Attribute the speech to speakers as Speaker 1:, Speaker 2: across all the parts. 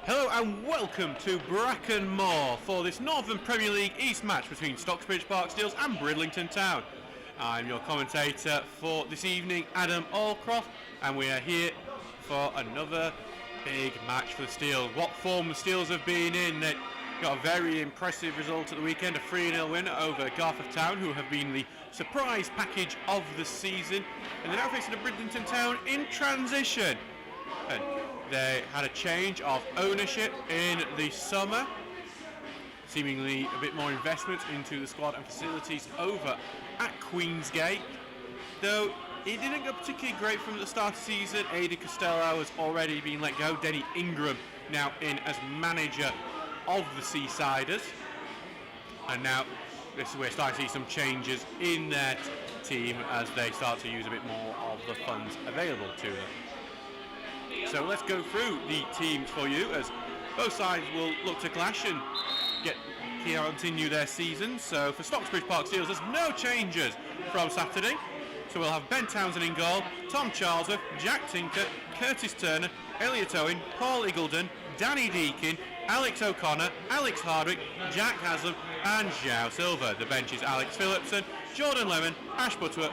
Speaker 1: Hello and welcome to Bracken Moor for this Northern Premier League East match between Stocksbridge Park Steels and Bridlington Town. I'm your commentator for this evening, Adam Allcroft, and we are here for another big match for the Steels. What form the Steels have been in. They got a very impressive result at the weekend, a 3-0 win over Garforth Town, who have been the surprise package of the season, and they're now facing the Bridlington Town in transition. And they had a change of ownership in the summer, seemingly a bit more investment into the squad and facilities over at Queensgate, though it didn't go particularly great from the start of the season. Aidan Costello has already been let go. Denny Ingram now in as manager of the Seasiders, and now we're starting to see some changes in their team as they start to use a bit more of the funds available to them. So let's go through the teams for you, as both sides will look to clash and continue their season. So for Stocksbridge Park Steels, there's no changes from Saturday. So we'll have Ben Townsend in goal, Tom Charlesworth, Jack Tinker, Curtis Turner, Elliot Owen, Paul Iggledon, Danny Deakin, Alex O'Connor, Alex Hardwick, Jack Haslam and João Silva. The bench is Alex Phillipson, Jordan Lemon, Ash Butterworth,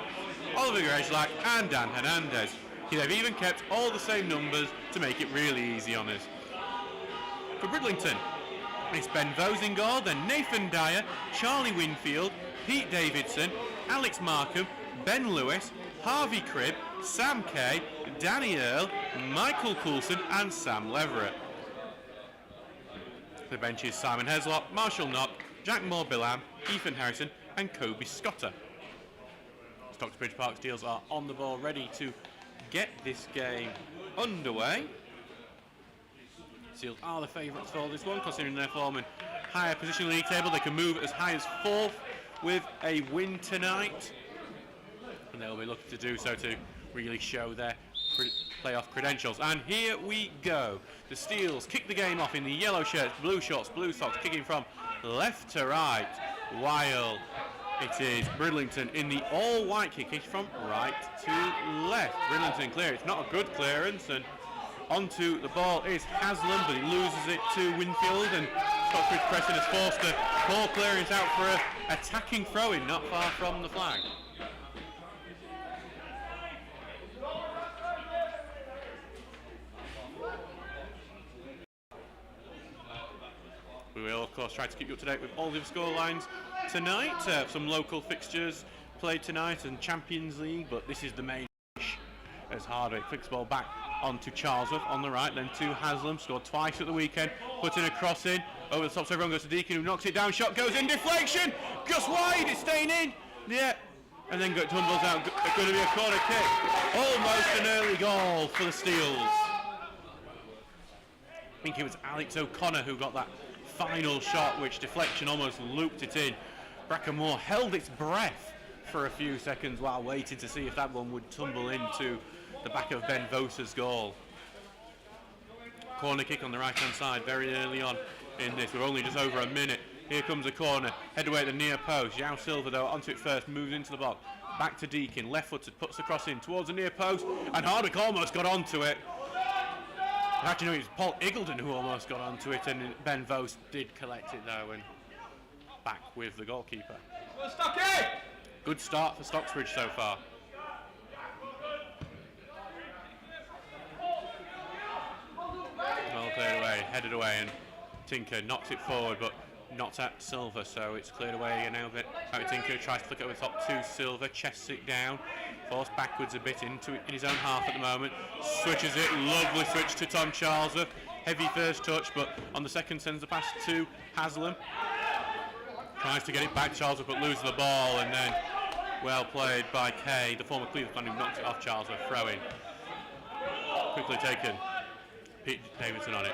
Speaker 1: Oliver Grejlak and Dan Hernandez. They've even kept all the same numbers to make it really easy on us. For Bridlington, it's Ben Vose in goal, then Nathan Dyer, Charlie Winfield, Pete Davidson, Alex Markham, Ben Lewis, Harvey Cribb, Sam Kay, Danny Earl, Michael Coulson and Sam Leverett. The bench is Simon Heslop, Marshall Knock, Jack Moore-Billam, Ethan Harrison and Kobe Scotter. Stocksbridge Park Steels are on the ball, ready to get this game underway. Steels are the favourites for this one, considering their form and higher position in the league table. They can move as high as 4th with a win tonight, and they'll be looking to do so to really show their playoff credentials. And here we go. The Steels kick the game off in the yellow shirts, blue shorts, blue socks, kicking from left to right, while it is Bridlington in the all-white kicking from right to left. Bridlington clear. It's not a good clearance, and onto the ball is Haslam, but he loses it to Winfield, and Stocksbridge pressing has forced a ball clearance out for a attacking throw-in not far from the flag. We will, of course, try to keep you up to date with all the score lines tonight. Some local fixtures played tonight and Champions League, but this is the main as Hardwick flicks the ball back onto Charlesworth on the right, then to Haslam, scored twice at the weekend, putting a cross in, over the top so everyone goes to Deacon who knocks it down, shot goes in, deflection, just wide, it's staying in, yeah, and then tumbles out, going to be a corner kick, almost an early goal for the Steels. I think it was Alex O'Connor who got that final shot, which deflection almost looped it in. Brackenmore held its breath for a few seconds while waiting to see if that one would tumble into the back of Ben Vosa's goal. Corner kick on the right hand side very early on in this. We're only just over a minute. Here comes a corner, head away at the near post. João Silva though onto it first, moves into the box. Back to Deakin, left footed, puts the cross in towards the near post, and Hardwick almost got onto it. Actually, no, it was Paul Iggleton who almost got onto it, and Ben Vos did collect it though, and back with the goalkeeper. Good start for Stocksbridge so far. Well cleared away, headed away, and Tinker knocks it forward, but not at Silva, so it's cleared away and now a bit. Tinker tries to flick it over the top to Silva, chests it down, forced backwards a bit into it in his own half at the moment, switches it, lovely switch to Tom Charlesworth, heavy first touch, but on the second sends the pass to Haslam, tries to get it back Charlesworth but loses the ball, and then well played by Kay, the former Cleveland fan who knocks it off Charlesworth, throw-in. Quickly taken, Pete Davidson on it,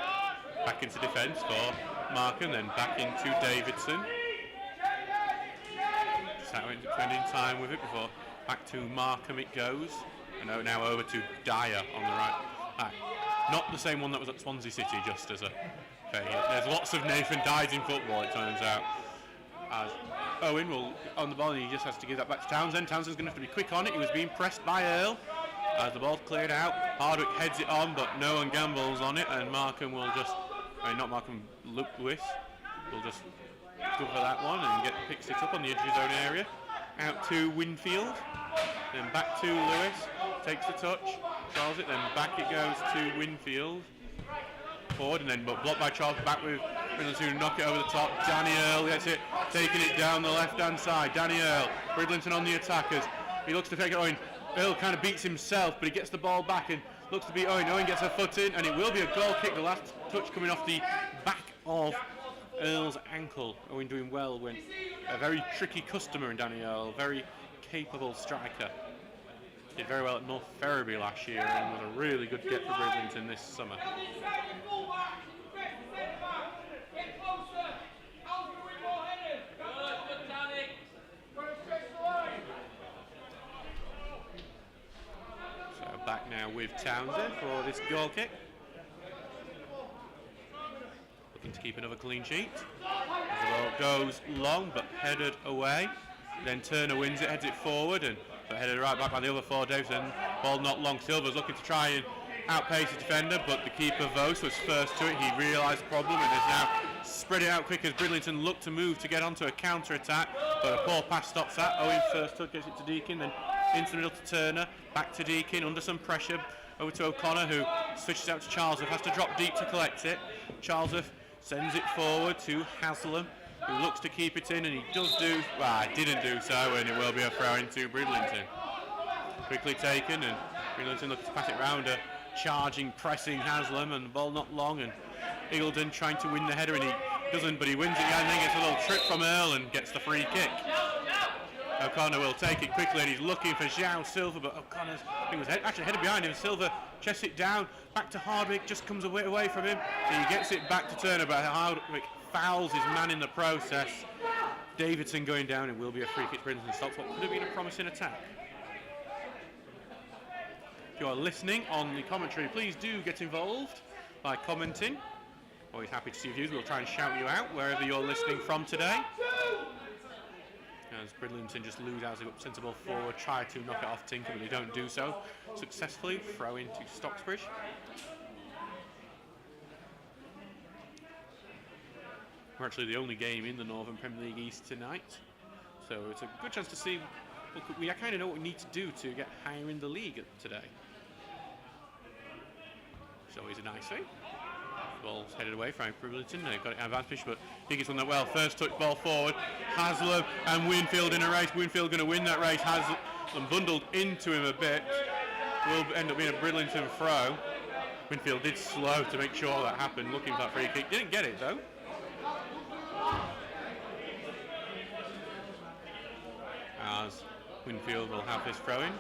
Speaker 1: back into defence for Markham, then back into Davidson. Just spending time with it before back to Markham it goes, and now over to Dyer on the right. Not the same one that was at Swansea City, just as a there's lots of Nathan Dyes in football, it turns out. As Owen will on the ball, and he just has to give that back to Townsend. Townsend's going to have to be quick on it. He was being pressed by Earl. As the ball's cleared out, Hardwick heads it on, but no one gambles on it, and Markham will just, not Markham, Luke Lewis will just go for that one and picks it up on the injury zone area. Out to Winfield, then back to Lewis, takes the touch, Charles it, then back it goes to Winfield. Forward, and then but blocked by Charles, back with Bridlington who knock it over the top. Danny Earl gets it, taking it down the left hand side. Danny Earl, Bridlington on the attackers. He looks to take it Owen. Earl kind of beats himself, but he gets the ball back and looks to be Owen. Owen gets a foot in, and it will be a goal kick. The last touch coming off the back of Earl's ankle. Owen doing well when a very tricky customer in Danny Earl, very capable striker. Did very well at North Ferriby last year and was a really good get for Bridlington this summer. So back now with Townsend for this goal kick. Looking to keep another clean sheet. As the ball goes long but headed away. Then Turner wins it, heads it forward, and but headed right back by the other four. Davison, ball not long. Silva's looking to try and outpace the defender, but the keeper Vos was first to it. He realised the problem and is now spread it out quick as Bridlington looked to move to get onto a counter attack, but a poor pass stops that. Owen first touch gets it to Deakin, then into the middle to Turner, back to Deakin under some pressure, over to O'Connor who switches out to Charlesworth, has to drop deep to collect it. Charlesworth sends it forward to Haslam, who looks to keep it in, and he does do, well, didn't do so, and it will be a throw into Bridlington. Quickly taken, and Bridlington looks to pass it round a charging, pressing Haslam, and the ball not long, and Eagleton trying to win the header, and he doesn't, but he wins it, and then gets a little trip from Earl and gets the free kick. O'Connor will take it quickly, and he's looking for João Silva, but O'Connor's, I think, was actually headed behind him. Silva chests it down, back to Hardwick, just comes away from him, and he gets it back to Turner, but Hardwick fouls his man in the process. Davidson going down, and will be a free kick. Bridlington stops what could have been a promising attack. If you are listening on the commentary, please do get involved by commenting. Always happy to see your views. We'll try and shout you out wherever you're listening from today. As Bridlington just lose out as a sensible forward, try to knock it off Tinker, but they don't do so successfully. Throw into Stocksbridge. We're actually the only game in the Northern Premier League East tonight, so it's a good chance to see. Look, we kind of know what we need to do to get higher in the league today. It's always a nice thing. Ball's headed away from Bridlington. They've got it advantage, but Higgins on that well. First touch ball forward. Haslam and Winfield in a race. Winfield going to win that race. Haslam bundled into him a bit. Will end up being a Bridlington throw. Winfield did slow to make sure that happened, looking for that free kick. Didn't get it though. As Winfield will have this throw in.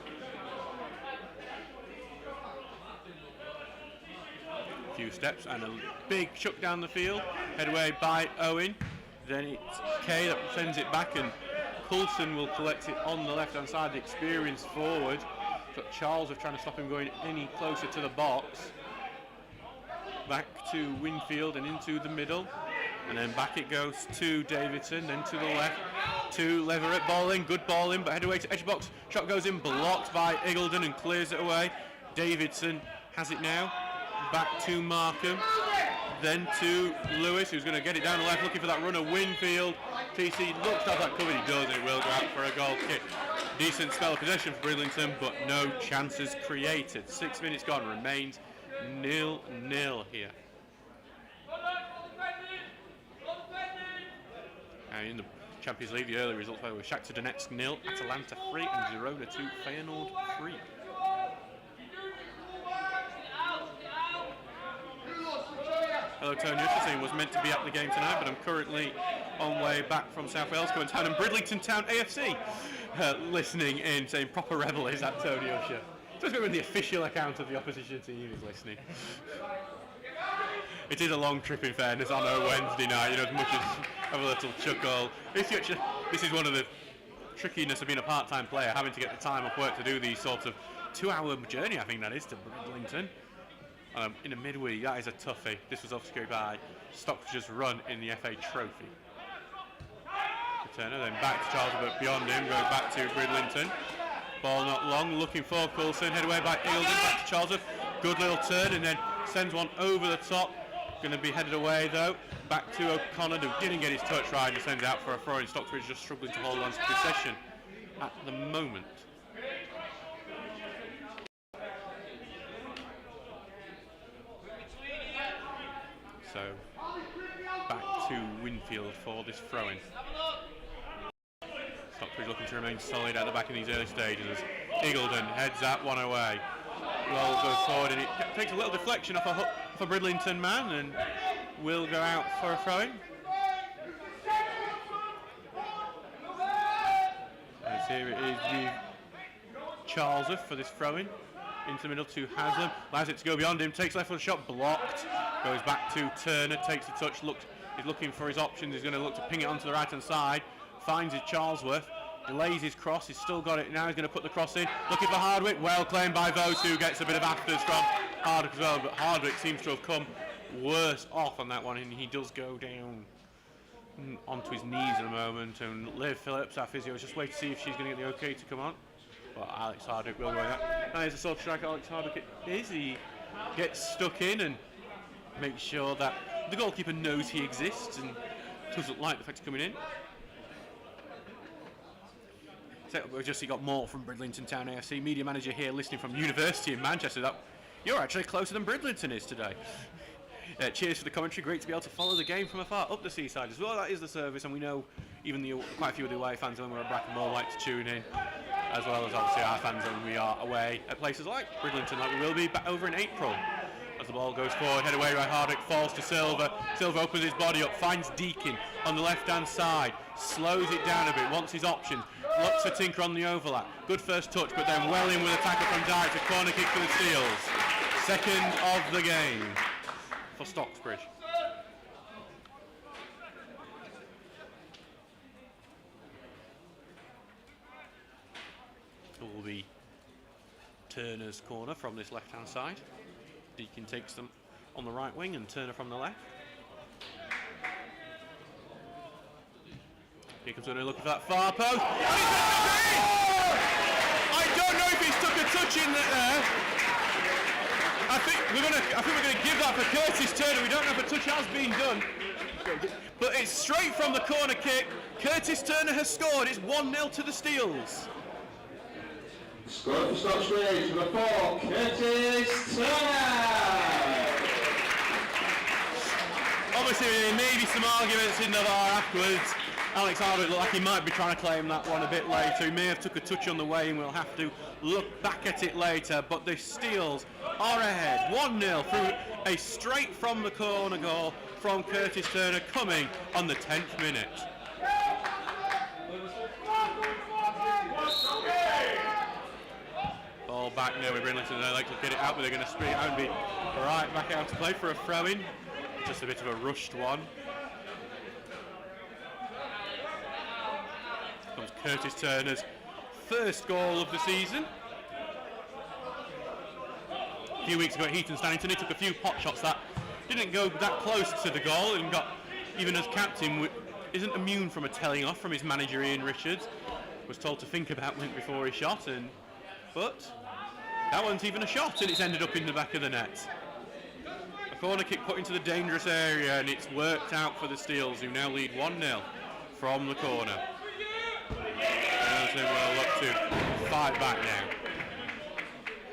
Speaker 1: Few steps and a big chuck down the field, head away by Owen. Then it's Kay that sends it back, and Coulson will collect it on the left hand side, the experienced forward. Got Charles of trying to stop him going any closer to the box. Back to Winfield and into the middle, and then back it goes to Davidson, then to the left to Leverett. Ball in, good ball in, but head away to edge box. Shot goes in, blocked by Eagledon and clears it away. Davidson has it now. Back to Markham, then to Lewis, who's going to get it down the left, looking for that runner. Winfield, TC looks to have that covered, he does, and it will go out for a goal kick. Decent spell of possession for Bridlington, but no chances created. 6 minutes gone, remains 0-0 here. And in the Champions League, the early results were Shakhtar Donetsk 0, Atalanta 3, and Girona 2, Feyenoord 3. Hello Tony Hutchison, was meant to be at the game tonight, but I'm currently on way back from South Wales going town, and Bridlington Town AFC listening in, saying proper rebel is that Tony Usher. Just when the official account of the opposition team is listening. It is a long trip in fairness on a Wednesday night, you know, as much as have a little chuckle. This is one of the trickiness of being a part-time player, having to get the time off work to do these sorts of 2-hour journey, I think that is, to Bridlington. In a midweek, that is a toughie. This was obviously by Stocksbridge's run in the FA Trophy. Turner then back to Charles, but beyond him, goes back to Bridlington. Ball not long, looking for Coulson, head away by Eagledon, back to Charles. Good little turn, and then sends one over the top. Going to be headed away though. Back to O'Connor, who didn't get his touch right, and sends out for a throw in. Stocksbridge just struggling to hold on to possession at the moment. So, back to Winfield for this throw-in. Stocksbridge looking to remain solid at the back in these early stages as Eagledon heads that one away. Roll goes forward and it takes a little deflection off a Bridlington man and will go out for a throw-in. As here it is with Charles for this throw-in. Into the middle to Haslam, allows it to go beyond him, takes left foot shot, blocked, goes back to Turner, takes the touch, he's looking for his options, he's going to look to ping it onto the right hand side, finds his Charlesworth, delays his cross, he's still got it, now he's going to put the cross in, looking for Hardwick, well claimed by Vos, who gets a bit of afters from Hardwick as well, but Hardwick seems to have come worse off on that one, and he does go down onto his knees in a moment, and Liv Phillips, our physio, is just waiting to see if she's going to get the okay to come on. But Alex Hardwick will go in that. That is a sort of strike Alex Hardwick is. He gets stuck in and makes sure that the goalkeeper knows he exists and doesn't like the fact he's coming in. So we've just got more from Bridlington Town AFC. Media manager here listening from University in Manchester. That you're actually closer than Bridlington is today. Cheers for the commentary. Great to be able to follow the game from afar up the seaside as well. That is the service, and we know even quite a few of the away fans when we're at Bracken Moor like to tune in, as well as obviously our fans when we are away at places like Bridlington, like we will be back over in April. As the ball goes forward, head away by Hardwick, falls to Silver. Silver opens his body up, finds Deakin on the left-hand side, slows it down a bit, wants his options, looks for Tinker on the overlap. Good first touch, but then well in with a tackle from Dykes, a corner kick for the Steels. Second of the game for Stocksbridge. It will be Turner's corner from this left-hand side. Deakin takes them on the right wing and Turner from the left. Here comes Turner looking for that far post. I don't know if he's took a touch in there. I think we're gonna give that for Curtis Turner. We don't know if a touch has been done. but it's straight from the corner kick. Curtis Turner has scored. It's 1-0 to the Steels.
Speaker 2: Scored for Stocksbridge, number 4, Curtis Turner.
Speaker 1: Obviously, there may be some arguments in the bar afterwards. Alex Hardwick looked like he might be trying to claim that one a bit later. He may have took a touch on the way and we'll have to look back at it later. But the Steels are ahead 1-0 through a straight from the corner goal from Curtis Turner coming on the 10th minute. Ball back now with Bridlington. They like to get it out, but they're going to spring it out and be right back out to play for a throw-in. Just a bit of a rushed one. Comes Curtis Turner's first goal of the season. A few weeks ago at Heaton Stannington, he took a few pot shots that didn't go that close to the goal, and got, even as captain, isn't immune from a telling off from his manager Ian Richards. Was told to think about it before he shot, but that wasn't even a shot, and it's ended up in the back of the net. A corner kick put into the dangerous area, and it's worked out for the Steels, who now lead 1-0 from the corner. And we'll look to fight back now.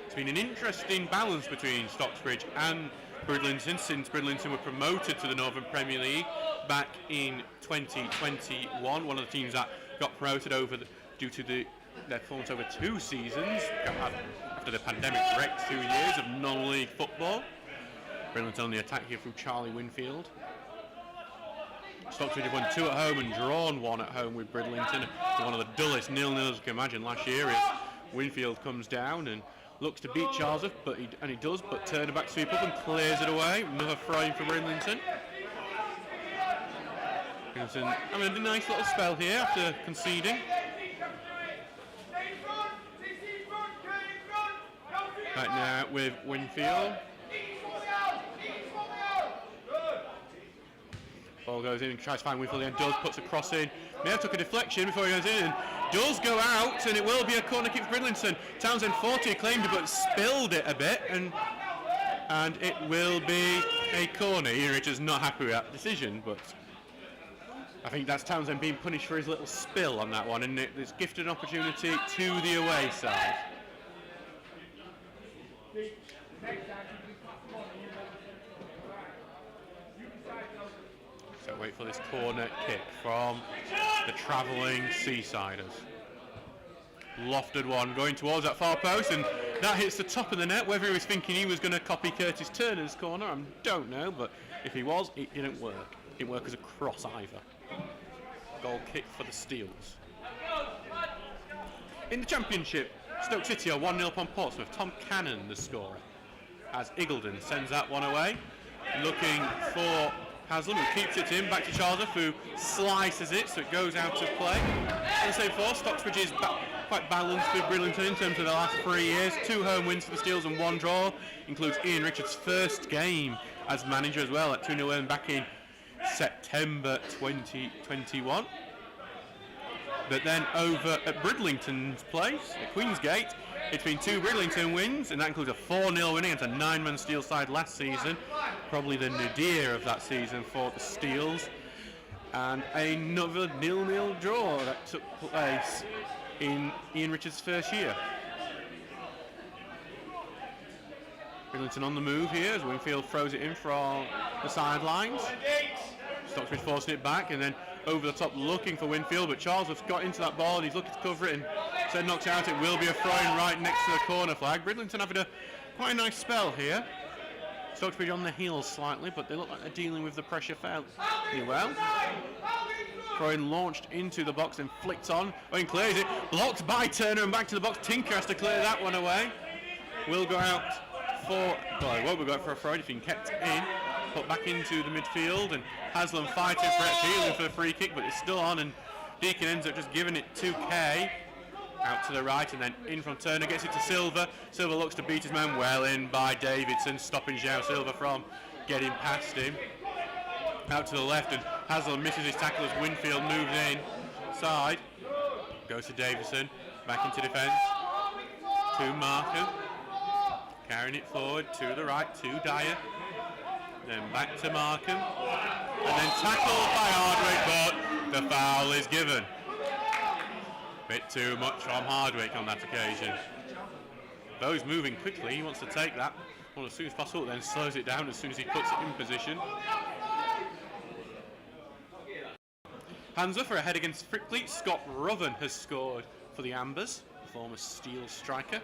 Speaker 1: It's been an interesting balance between Stocksbridge and Bridlington since Bridlington were promoted to the Northern Premier League back in 2021. One of the teams that got promoted due to their performance over 2 seasons after the pandemic wrecked 2 years of non-league football. Bridlington on the attack here through Charlie Winfield. Stocksbridge have won 2 at home and drawn 1 at home with Bridlington. One of the dullest 0-0s you can imagine last year. As Winfield comes down and looks to beat Charles, but he does, but Turner back sweep up and clears it away. Another throw-in for Bridlington. Bridlington having a nice little spell here after conceding. Right now with Winfield. Ball goes in and tries to find Winfield and does, puts a cross in. May have took a deflection before he goes in and does go out, and it will be a corner kick for Bridlington. Townsend 40 claimed it but spilled it a bit, and it will be a corner. Ian Richards not happy with that decision, but I think that's Townsend being punished for his little spill on that one, and it's gifted an opportunity to the away side. So wait for this corner kick from the travelling Seasiders. Lofted one going towards that far post, and that hits the top of the net. Whether he was thinking he was going to copy Curtis Turner's corner, I don't know, but if he was, it didn't work. It didn't work as a cross either. Goal kick for the Steels. In the Championship, Stoke City are 1-0 upon Portsmouth. Tom Cannon the scorer, as Eagledon sends that one away. Looking for Haslam, who keeps it in, back to Charles, who slices it, so it goes out of play. And the same for Stocksbridge is quite balanced with Bridlington in terms of the last 3 years. 2 home wins for the Steels and 1 draw. Includes Ian Richards' first game as manager as well, at 2-0 win back in September 2021. But then over at Bridlington's place, at Queensgate, it's been 2 Bridlington wins, and that includes a 4-0 win against a 9-man Steel side last season. Probably the nadir of that season for the Steels. And another 0-0 draw that took place in Ian Richards' first year. Bridlington on the move here as Winfield throws it in from the sidelines. Stocksbridge forcing it back, and then over the top looking for Winfield, but Charles has got into that ball and he's looking to cover it, and said knocks out. It will be a throw-in right next to the corner flag. Bridlington having quite a nice spell here. Stocksbridge on the heels slightly, but they look like they're dealing with the pressure fairly well. Throw-in launched into the box and flicked on. Owen clears it, blocked by Turner and back to the box. Tinker has to clear that one away. Will go out for, well, it won't go out for a throw-in if he can kept in. Put back into the midfield, and Haslam fighting for it, appealing for the free kick, but it's still on, and Deacon ends up just giving it to Kay. Out to the right, and then in from Turner, gets it to Silver. Silver looks to beat his man well in by Davidson, stopping João Silva from getting past him. Out to the left, and Haslam misses his tackle as Winfield moves in. Side, goes to Davison, back into defence. To Markham, carrying it forward to the right, to Dyer. Then back to Markham. and then tackled by Hardwick, but the foul is given. Bit too much from Hardwick on that occasion. Bowes moving quickly, he wants to take that one as soon as possible, then slows it down as soon as he puts it in position. Hansa for a head against Frickley. Scott Roven has scored for the Ambers, the former Steel striker.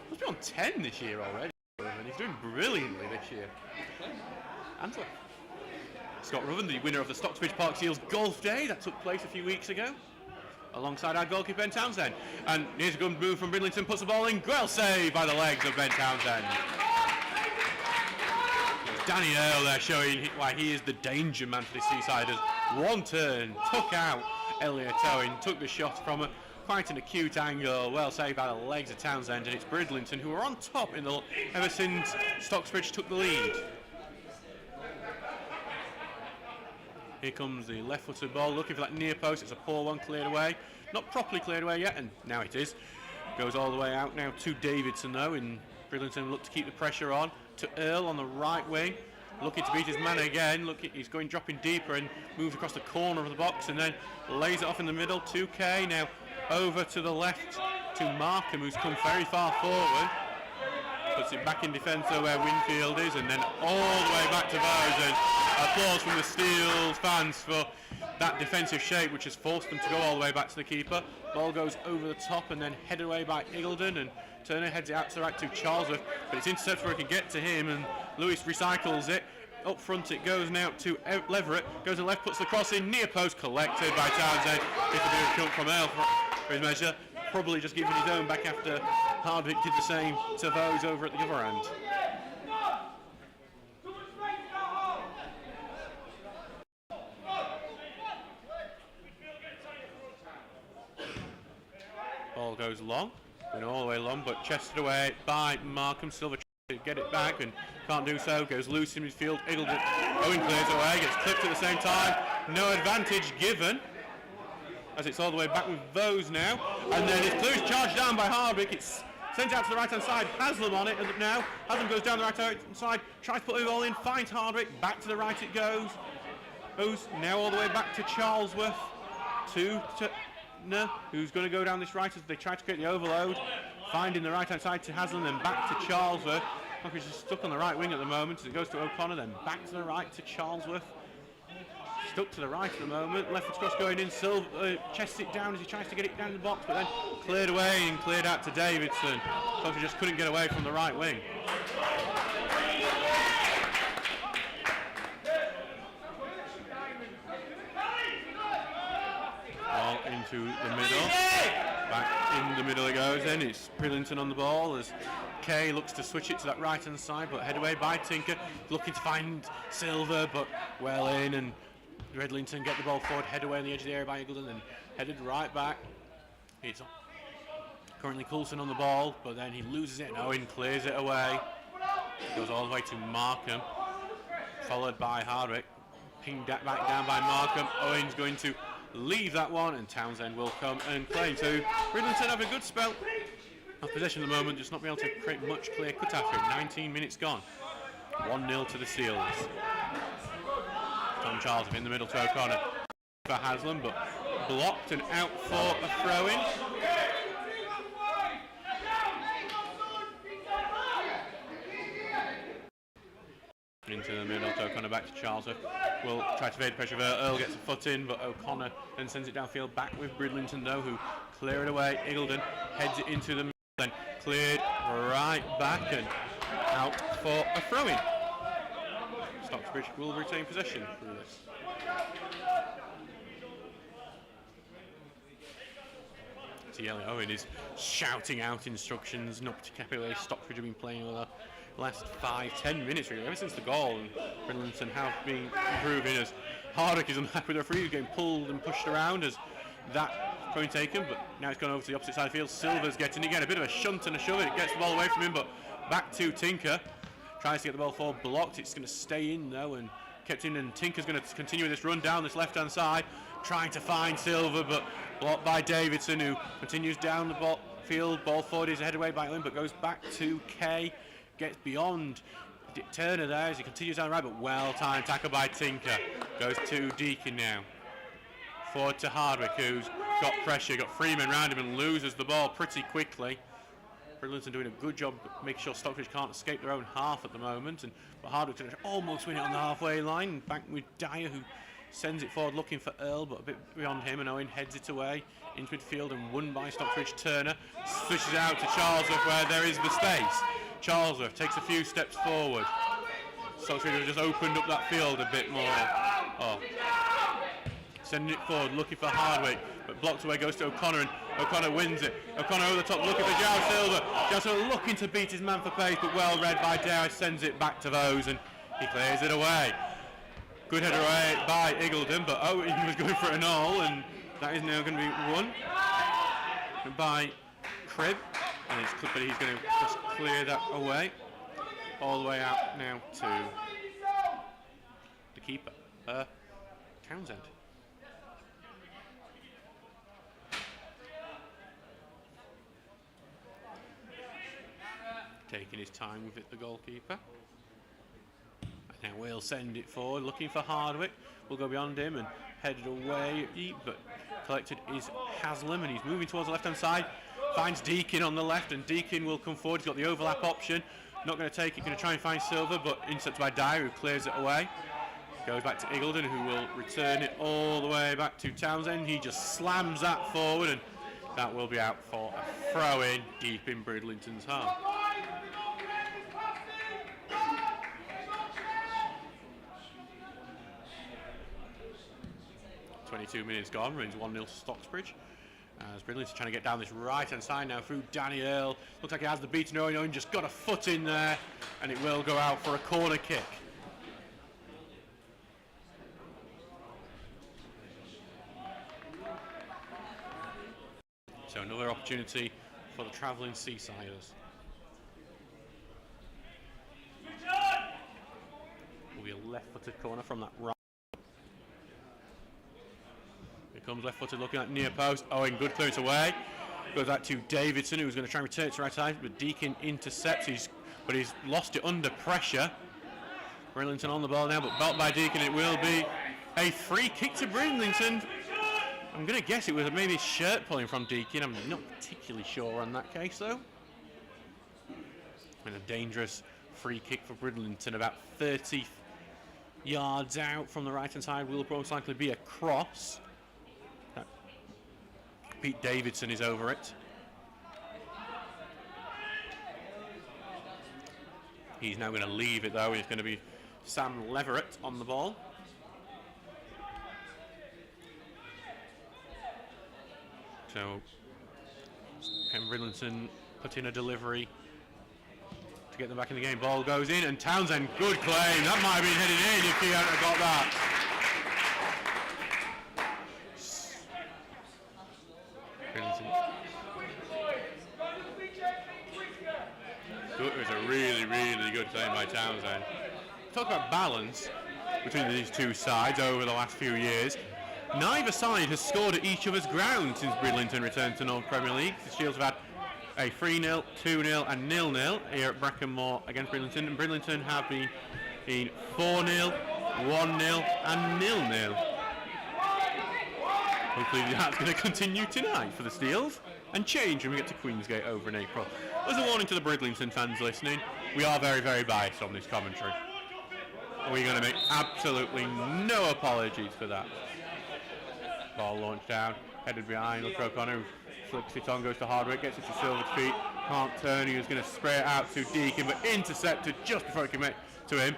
Speaker 1: He's been on 10 this year already, and he's doing brilliantly this year. Hansa. Scott Roven, the winner of the Stocksbridge Park Seals Golf Day that took place a few weeks ago, alongside our goalkeeper Ben Townsend. And here's a good move from Bridlington, puts the ball in, well saved by the legs of Ben Townsend. Danny Earle there showing why he is the danger man for the Seasiders. One turn, took out Elliot Owen, took the shot from a quite an acute angle, well saved by the legs of Townsend, and it's Bridlington who are on top ever since Stocksbridge took the lead. Here comes the left-footed ball, looking for that near post. It's a poor one, cleared away. Not properly cleared away yet, and now it is. Goes all the way out now to Davidson though, and Bridlington look to keep the pressure on. To Earle on the right wing, looking to beat his man again. Look, he's going dropping deeper and moves across the corner of the box and then lays it off in the middle. 2K now over to the left to Markham, who's come very far forward. Puts it back in defence though where Winfield is, and then all the way back to Bowes. And applause from the Steels fans for that defensive shape which has forced them to go all the way back to the keeper. Ball goes over the top and then headed away by Eagledon, and Turner heads it out to the right to Charlesworth, but it's intercepted before he can get to him, and Lewis recycles it. Up front it goes now to Leverett, goes to the left, puts the cross in, near post, collected by Townsend. It's a bit of a cut from Earle for his measure, probably just giving his own back after Hardwick did the same to those over at the other end. Ball goes long, went all the way long, but chested away by Markham. Silver tries to get it back and can't do so. Goes loose in midfield. Eagledon, Owen clears away, gets clipped at the same time. No advantage given, as it's all the way back with Bowes now. And then it's clear, charged down by Hardwick. It's sent out to the right hand side. Haslam on it now. Haslam goes down the right hand side, tries to put it all in, finds Hardwick. Back to the right it goes. Bowes now all the way back to Charlesworth. Who's going to go down this right as they try to create the overload. Finding the right hand side to Haslam, then back to Charlesworth. Conqueror's just stuck on the right wing at the moment as it goes to O'Connor, then back to the right to Charlesworth. Stuck to the right at the moment. Left foot cross going in. Silver chests it down as he tries to get it down the box, but then cleared away and cleared out to Davidson. Conqueror just couldn't get away from the right wing. Ball into the middle. Back in the middle it goes then. It's Bridlington on the ball as Kay looks to switch it to that right hand side, but head away by Tinker. Looking to find Silver, but well in, and Bridlington get the ball forward, head away on the edge of the area by Eagledon, and headed right back. It's currently Coulson on the ball, but then he loses it and Owen clears it away. Goes all the way to Markham, followed by Hardwick. Pinged that back down by Markham. Owen's going to leave that one, and Townsend will come and claim to. Bridlington have a good spell of possession at the moment, just not being able to create much clear cut after it. 19 minutes gone. 1-0 to the Seals. Tom Charles in the middle to O'Connor for Haslam, but blocked and out for a throw-in. Into the middle to O'Connor, back to Charles. Will try to evade the pressure of Earle. Earle gets a foot in, but O'Connor then sends it downfield back with Bridlington though, who clear it away. Eagledon heads it into the middle, then cleared right back and out for a throw-in. Stocksbridge will retain possession through this. Elliot Owen is shouting out instructions, not particularly the way Stocksbridge have been playing over the last 5-10 minutes really, ever since the goal, and Bridlington have been improving as Hardwick is unhappy with the referee, getting pulled and pushed around as that point taken, but now it's gone over to the opposite side of the field. Silver's getting again a bit of a shunt and a shove, it gets the ball away from him, but back to Tinker, tries to get the ball forward, blocked. It's going to stay in though and kept in, and Tinker's going to continue this run down this left hand side, trying to find Silver, but blocked by Davidson, who continues down the field. Ball forward is headed away by Lynn, but goes back to Kay, gets beyond Turner there as he continues down the right, but well-timed tackle by Tinker. Goes to Deacon now. Forward to Hardwick, who's got pressure, got Freeman round him and loses the ball pretty quickly. Bridlington doing a good job making sure Stockbridge can't escape their own half at the moment, but Hardwick almost win it on the halfway line. Back with Dyer, who sends it forward looking for Earl, but a bit beyond him, and Owen heads it away into midfield and won by Stockbridge. Turner switches out to Charlesworth where there is the space. Charlesworth takes a few steps forward. Stockbridge have just opened up that field a bit more. Sending it forward, looking for Hardwick, but blocked away, goes to O'Connor, and O'Connor wins it. O'Connor over the top, looking for Giles Silver. Giles Silver looking to beat his man for pace, but well read by Dow, sends it back to those, and he clears it away. Good header away by Eagledon, but Owen was going for an all, and that is now going to be won by Cribb, and but he's going to just clear that away, all the way out now to the keeper, Townsend. Taking his time with it, the goalkeeper. And now we'll send it forward, looking for Hardwick. We'll go beyond him and headed away, but collected is Haslam, and he's moving towards the left-hand side. Finds Deacon on the left, and Deacon will come forward. He's got the overlap option. Not going to take it, going to try and find Silver, but intercepted by Dyer, who clears it away. Goes back to Eagledon, who will return it all the way back to Townsend. He just slams that forward, and that will be out for a throw-in deep in Bridlington's half. 22 minutes gone, remains 1-0 to Stocksbridge. As Bridlington's trying to get down this right-hand side now through Danny Earl. Looks like he has the beaten Owen, just got a foot in there, and it will go out for a corner kick. So another opportunity for the travelling Seasiders. Will be a left-footed corner from that right. Here comes left-footed, looking at near post. Owen, good clearance away. Goes out to Davidson, who's going to try and return it to right side, but Deacon intercepts. But he's lost it under pressure. Bridlington on the ball now, but belt by Deacon. It will be a free kick to Bridlington. I'm going to guess it was maybe shirt pulling from Deacon. I'm not particularly sure on that case, though. And a dangerous free kick for Bridlington, about 30 yards out from the right-hand side. Will most likely be a cross. Pete Davidson is over it. He's now going to leave it, though. It's going to be Sam Leverett on the ball. So, can Bridlington put in a delivery to get them back in the game? Ball goes in, and Townsend, good claim. That might have been headed in if he hadn't got that. It was a really, really good claim by Townsend. Talk about balance between these two sides over the last few years. Neither side has scored at each other's ground since Bridlington returned to North Premier League. The Shields have had a 3-0, 2-0 and 0-0 here at Brackenmore against Bridlington, and Bridlington have been in 4-0, 1-0 and 0-0. Hopefully that's going to continue tonight for the Steels and change when we get to Queensgate over in April. As a warning to the Bridlington fans listening, we are very, very biased on this commentary. We're going to make absolutely no apologies for that. Ball launched down, headed behind, look for O'Connor, flicks it on, goes to Hardwick, gets it to Silver's feet, can't turn, he was going to spray it out to Deacon, but intercepted just before it commit to him.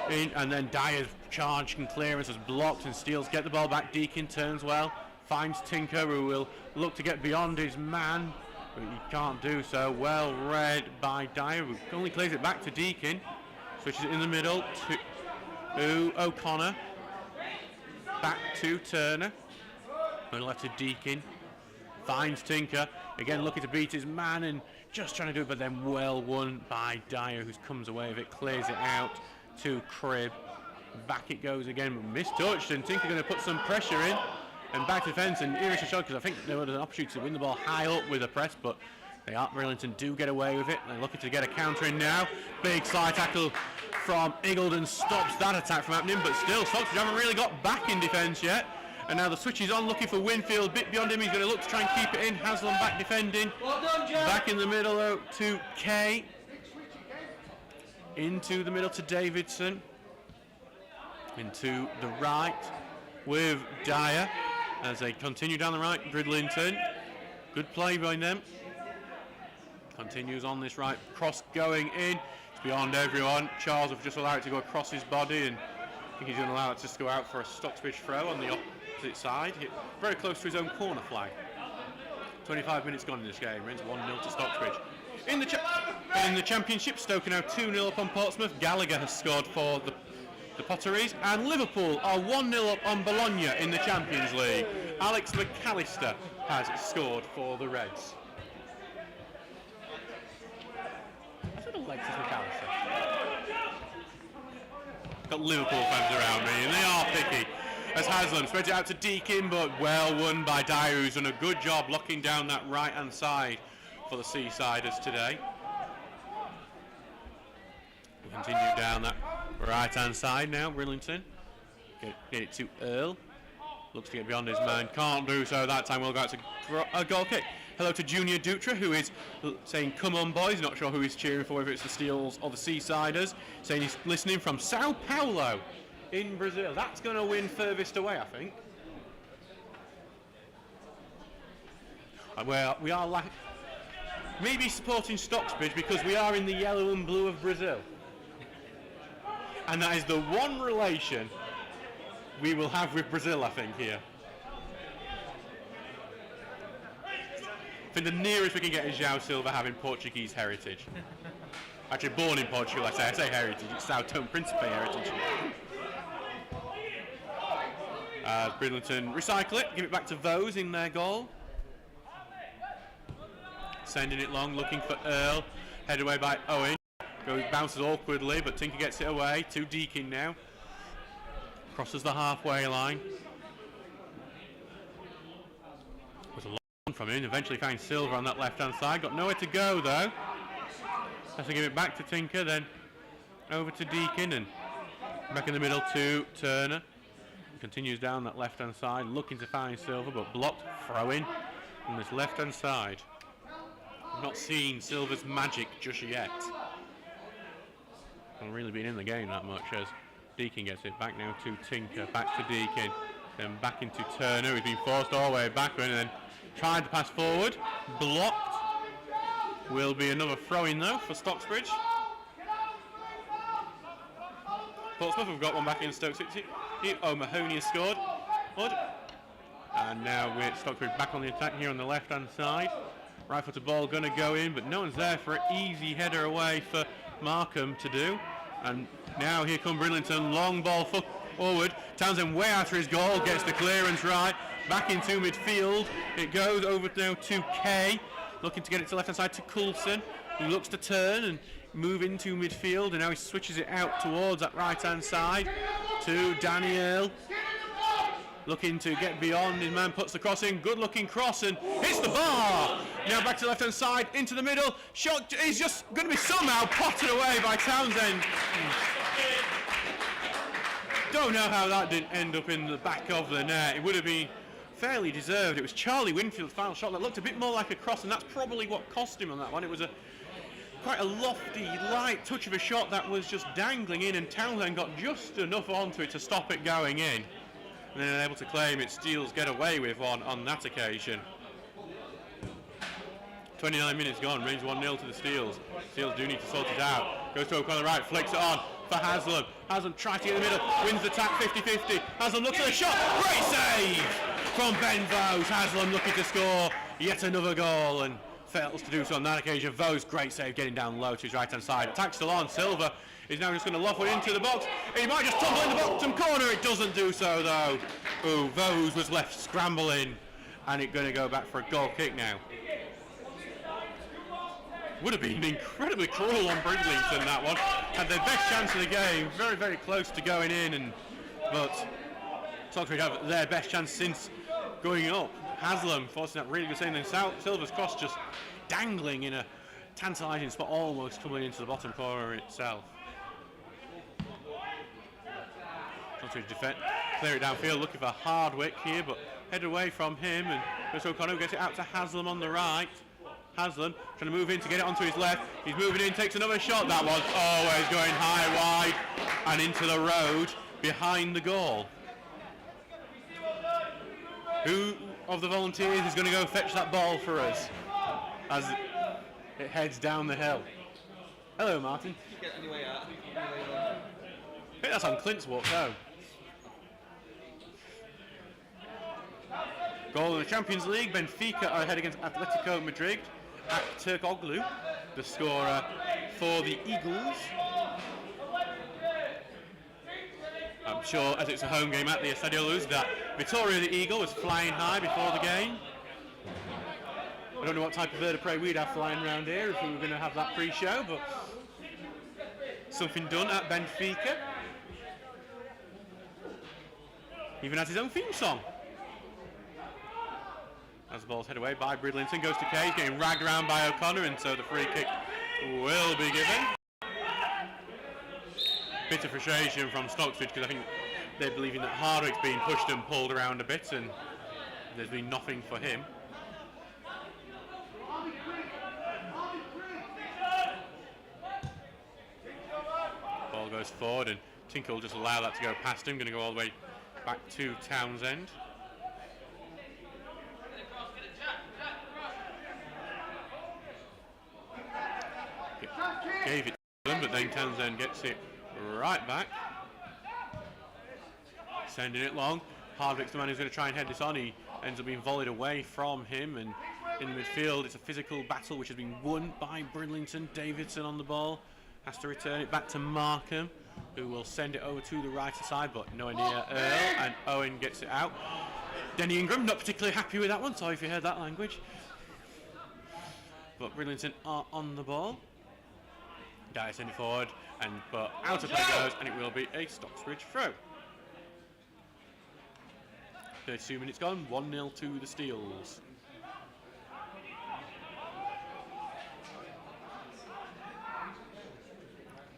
Speaker 1: And then Dyer's charge and clearance is blocked, and Steels get the ball back. Deacon turns well, finds Tinker, who will look to get beyond his man, but he can't do so. Well read by Dyer, who only clears it back to Deacon, switches it in the middle to O'Connor, back to Turner, and left to Deacon, finds Tinker, again looking to beat his man and just trying to do it, but then well won by Dyer, who comes away with it, clears it out to Cribb. Back it goes again, mistouched, and Tinker going to put some pressure in, and back to defence, and Irish a shot, because I think there was an opportunity to win the ball high up with a press, but Bridlington do get away with it. They're looking to get a counter in now. Big side tackle from Iggulden stops that attack from happening, but still Stocksbridge haven't really got back in defence yet. And now the switch is on, looking for Winfield, bit beyond him. He's going to look to try and keep it in. Haslam back defending.
Speaker 2: Well done,
Speaker 1: back in the middle though to Kay. Into the middle to Davidson. Into the right with Dyer as they continue down the right. Bridlington, good play by them. Continues on this right, cross going in. It's beyond everyone. Charles have just allowed it to go across his body, and I think he's going to allow it to go out for a Stocksbridge throw on the opposite side. Hit very close to his own corner flag. 25 minutes gone in this game. Remains 1-0 to Stocksbridge. In the Championship, Stoke are now 2-0 up on Portsmouth. Gallagher has scored for the Potteries, and Liverpool are 1-0 up on Bologna in the Champions League. Alex McAllister has scored for the Reds. Alexis McAllister. Got Liverpool fans around me, and they are picky. As Haslam spreads it out to Deakin, but well won by Dyer, who's done a good job locking down that right-hand side for the Seasiders today. We continue down that right-hand side now. Bridlington get it to Earl. Looks to get beyond his man. Can't do so that time. We'll go out to a goal kick. Hello to Junior Dutra, who is saying, come on boys. Not sure who he's cheering for, whether it's the Steels or the Seasiders. Saying he's listening from Sao Paulo in Brazil. That's going to win furthest away, I think. Well, we are maybe supporting Stocksbridge because we are in the yellow and blue of Brazil. And that is the one relation we will have with Brazil, I think, here. I think the nearest we can get is João Silva having Portuguese heritage. Actually, born in Portugal, I say heritage. It's Sao Tome Principe heritage. Bridlington recycle it, give it back to Vose in their goal. Sending it long, looking for Earl. Headed away by Owen. Bounces awkwardly, but Tinker gets it away. To Deakin now. Crosses the halfway line. Was a long one from him. Eventually finds Silver on that left-hand side. Got nowhere to go though. Has to give it back to Tinker, then over to Deakin, and back in the middle to Turner. Continues down that left-hand side, looking to find Silver, but blocked. Throw in on this left-hand side. I've not seen Silver's magic just yet. Hasn't really been in the game that much, as Deakin gets it back now to Tinker, back to Deakin, then back into Turner, who's been forced all the way backward, and then tried to pass forward, blocked. Will be another throw-in though for Stocksbridge. Portsmouth have got one back in Stoke City. Mahoney has scored. And now we're Stocksbridge back on the attack here on the left-hand side. Right-footed ball going to go in, but no one's there for an easy header away for Markham to do. And now here come Bridlington, long ball forward. Townsend way after his goal, gets the clearance right. Back into midfield. It goes over now to Kay. Looking to get it to left-hand side to Coulson. He looks to turn and move into midfield, and now he switches it out towards that right-hand side to Daniel. Looking to get beyond, his man puts the cross in, good-looking cross, and hits the bar! Now back to the left-hand side, into the middle, shot is just going to be somehow potted away by Townsend. Don't know how that didn't end up in the back of the net. It would have been fairly deserved. It was Charlie Winfield's final shot that looked a bit more like a cross, and that's probably what cost him on that one. It was quite a lofty, light touch of a shot that was just dangling in, and Townsend got just enough onto it to stop it going in. And then able to claim it. Steels get away with one on that occasion. 29 minutes gone, range 1-0 to the Steels. Steels do need to sort it out. Goes to Oak on the right, flicks it on for Haslam. Haslam tries to get in the middle, wins the attack 50-50. Haslam looks at the shot, great save from Ben Vose. Haslam looking to score yet another goal and fails to do so on that occasion. Vose, great save, getting down low to his right-hand side. Attack still on, Silver is now just going to loft one into the box. He might just tumble in the bottom corner, it doesn't do so though. Ooh, Vose was left scrambling, and it's going to go back for a goal kick now. Would have been incredibly cruel on Bridlington, that one. Had their best chance of the game, very, very close to going in, but Stocksbridge have their best chance since going up. Haslam forcing that really good save, and then Silver's cross just dangling in a tantalising spot, almost coming into the bottom corner itself. Stocksbridge defend, clear it downfield, looking for Hardwick here, but head away from him, and Chris O'Connor gets it out to Haslam on the right. Haslam trying to move in to get it onto his left. He's moving in, takes another shot. That was always going high, wide, and into the road behind the goal. Who of the Volunteers is going to go fetch that ball for us as it heads down the hill? Hello, Martin. I think that's on Clint's walk though. Goal in the Champions League. Benfica are ahead against Atletico Madrid at Turkoglu, the scorer for the Eagles. I'm sure, as it's a home game at the Estadio Luz, that Vittoria the Eagle was flying high before the game. I don't know what type of bird of prey we'd have flying around here if we were going to have that pre-show, but something done at Benfica. Even has his own theme song. As the ball's head away by Bridlington, goes to Kay, he's getting ragged around by O'Connor, and so the free kick will be given. Bit of frustration from Stocksbridge because I think they're believing that Hardwick's being pushed and pulled around a bit, and there's been nothing for him. Ball goes forward, and Tinker will just allow that to go past him. Going to go all the way back to Townsend. Gave it to them, but then Townsend gets it right back. Sending it long. Hardwick's the man who's going to try and head this on. He ends up being volleyed away from him, and in midfield it's a physical battle which has been won by Bridlington. Davidson on the ball, has to return it back to Markham, who will send it over to the right side, but nowhere near Earl, and Owen gets it out. Denny Ingram not particularly happy with that one, sorry if you heard that language. But Bridlington are on the ball. Dyer send it forward, but out of play goes, and it will be a Stocksbridge throw. 32 minutes gone, 1-0 to the Steels.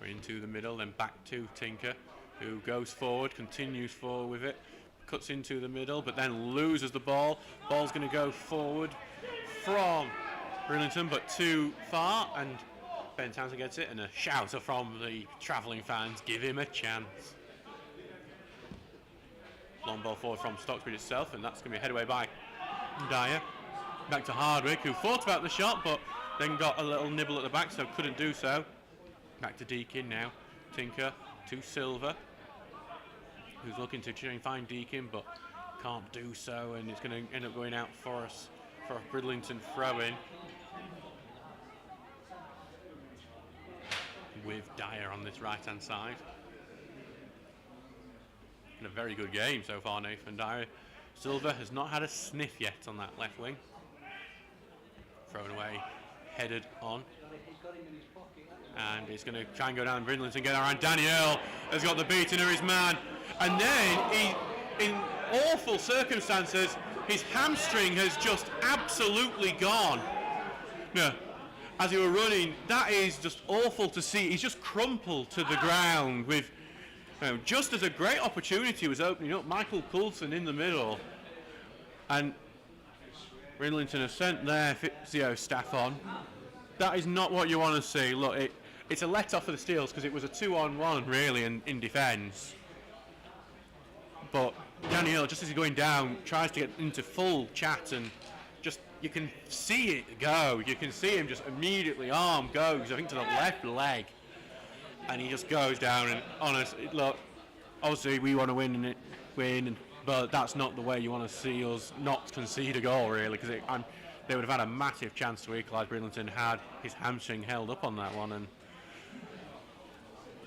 Speaker 1: We're into the middle, then back to Tinker, who goes forward, continues forward with it, cuts into the middle, but then loses the ball. Ball's going to go forward from Bridlington, but too far, and Ben Townsend gets it, and a shout from the travelling fans, give him a chance. Long ball forward from Stocksbridge itself, and that's going to be head away by Dyer. Back to Hardwick, who thought about the shot, but then got a little nibble at the back, so couldn't do so. Back to Deakin now. Tinker to Silver, who's looking to try and find Deakin, but can't do so, and it's going to end up going out for us for a Bridlington throw-in. With Dyer on this right-hand side. And a very good game so far, Nathan Dyer. Silver has not had a sniff yet on that left wing. Thrown away, headed on. And he's going to try and go down Bridlington, get around. Daniel has got the beating of his man. And then, in awful circumstances, his hamstring has just absolutely gone. No. As he were running, that is just awful to see. He's just crumpled to the ground with, just as a great opportunity was opening up, Michael Coulson in the middle. And Bridlington has sent their physio staff on. That is not what you want to see. Look, it's a let-off for the Steels because it was a 2-on-1 really in defence. But Daniel, just as he's going down, tries to get into full chat, and just you can see it go. You can see him just immediately, arm goes, I think, to the left leg. And he just goes down, and honestly, look, obviously we want to win, but that's not the way you want to see us not concede a goal, really, because they would have had a massive chance to equalise. Bridlington had his hamstring held up on that one, and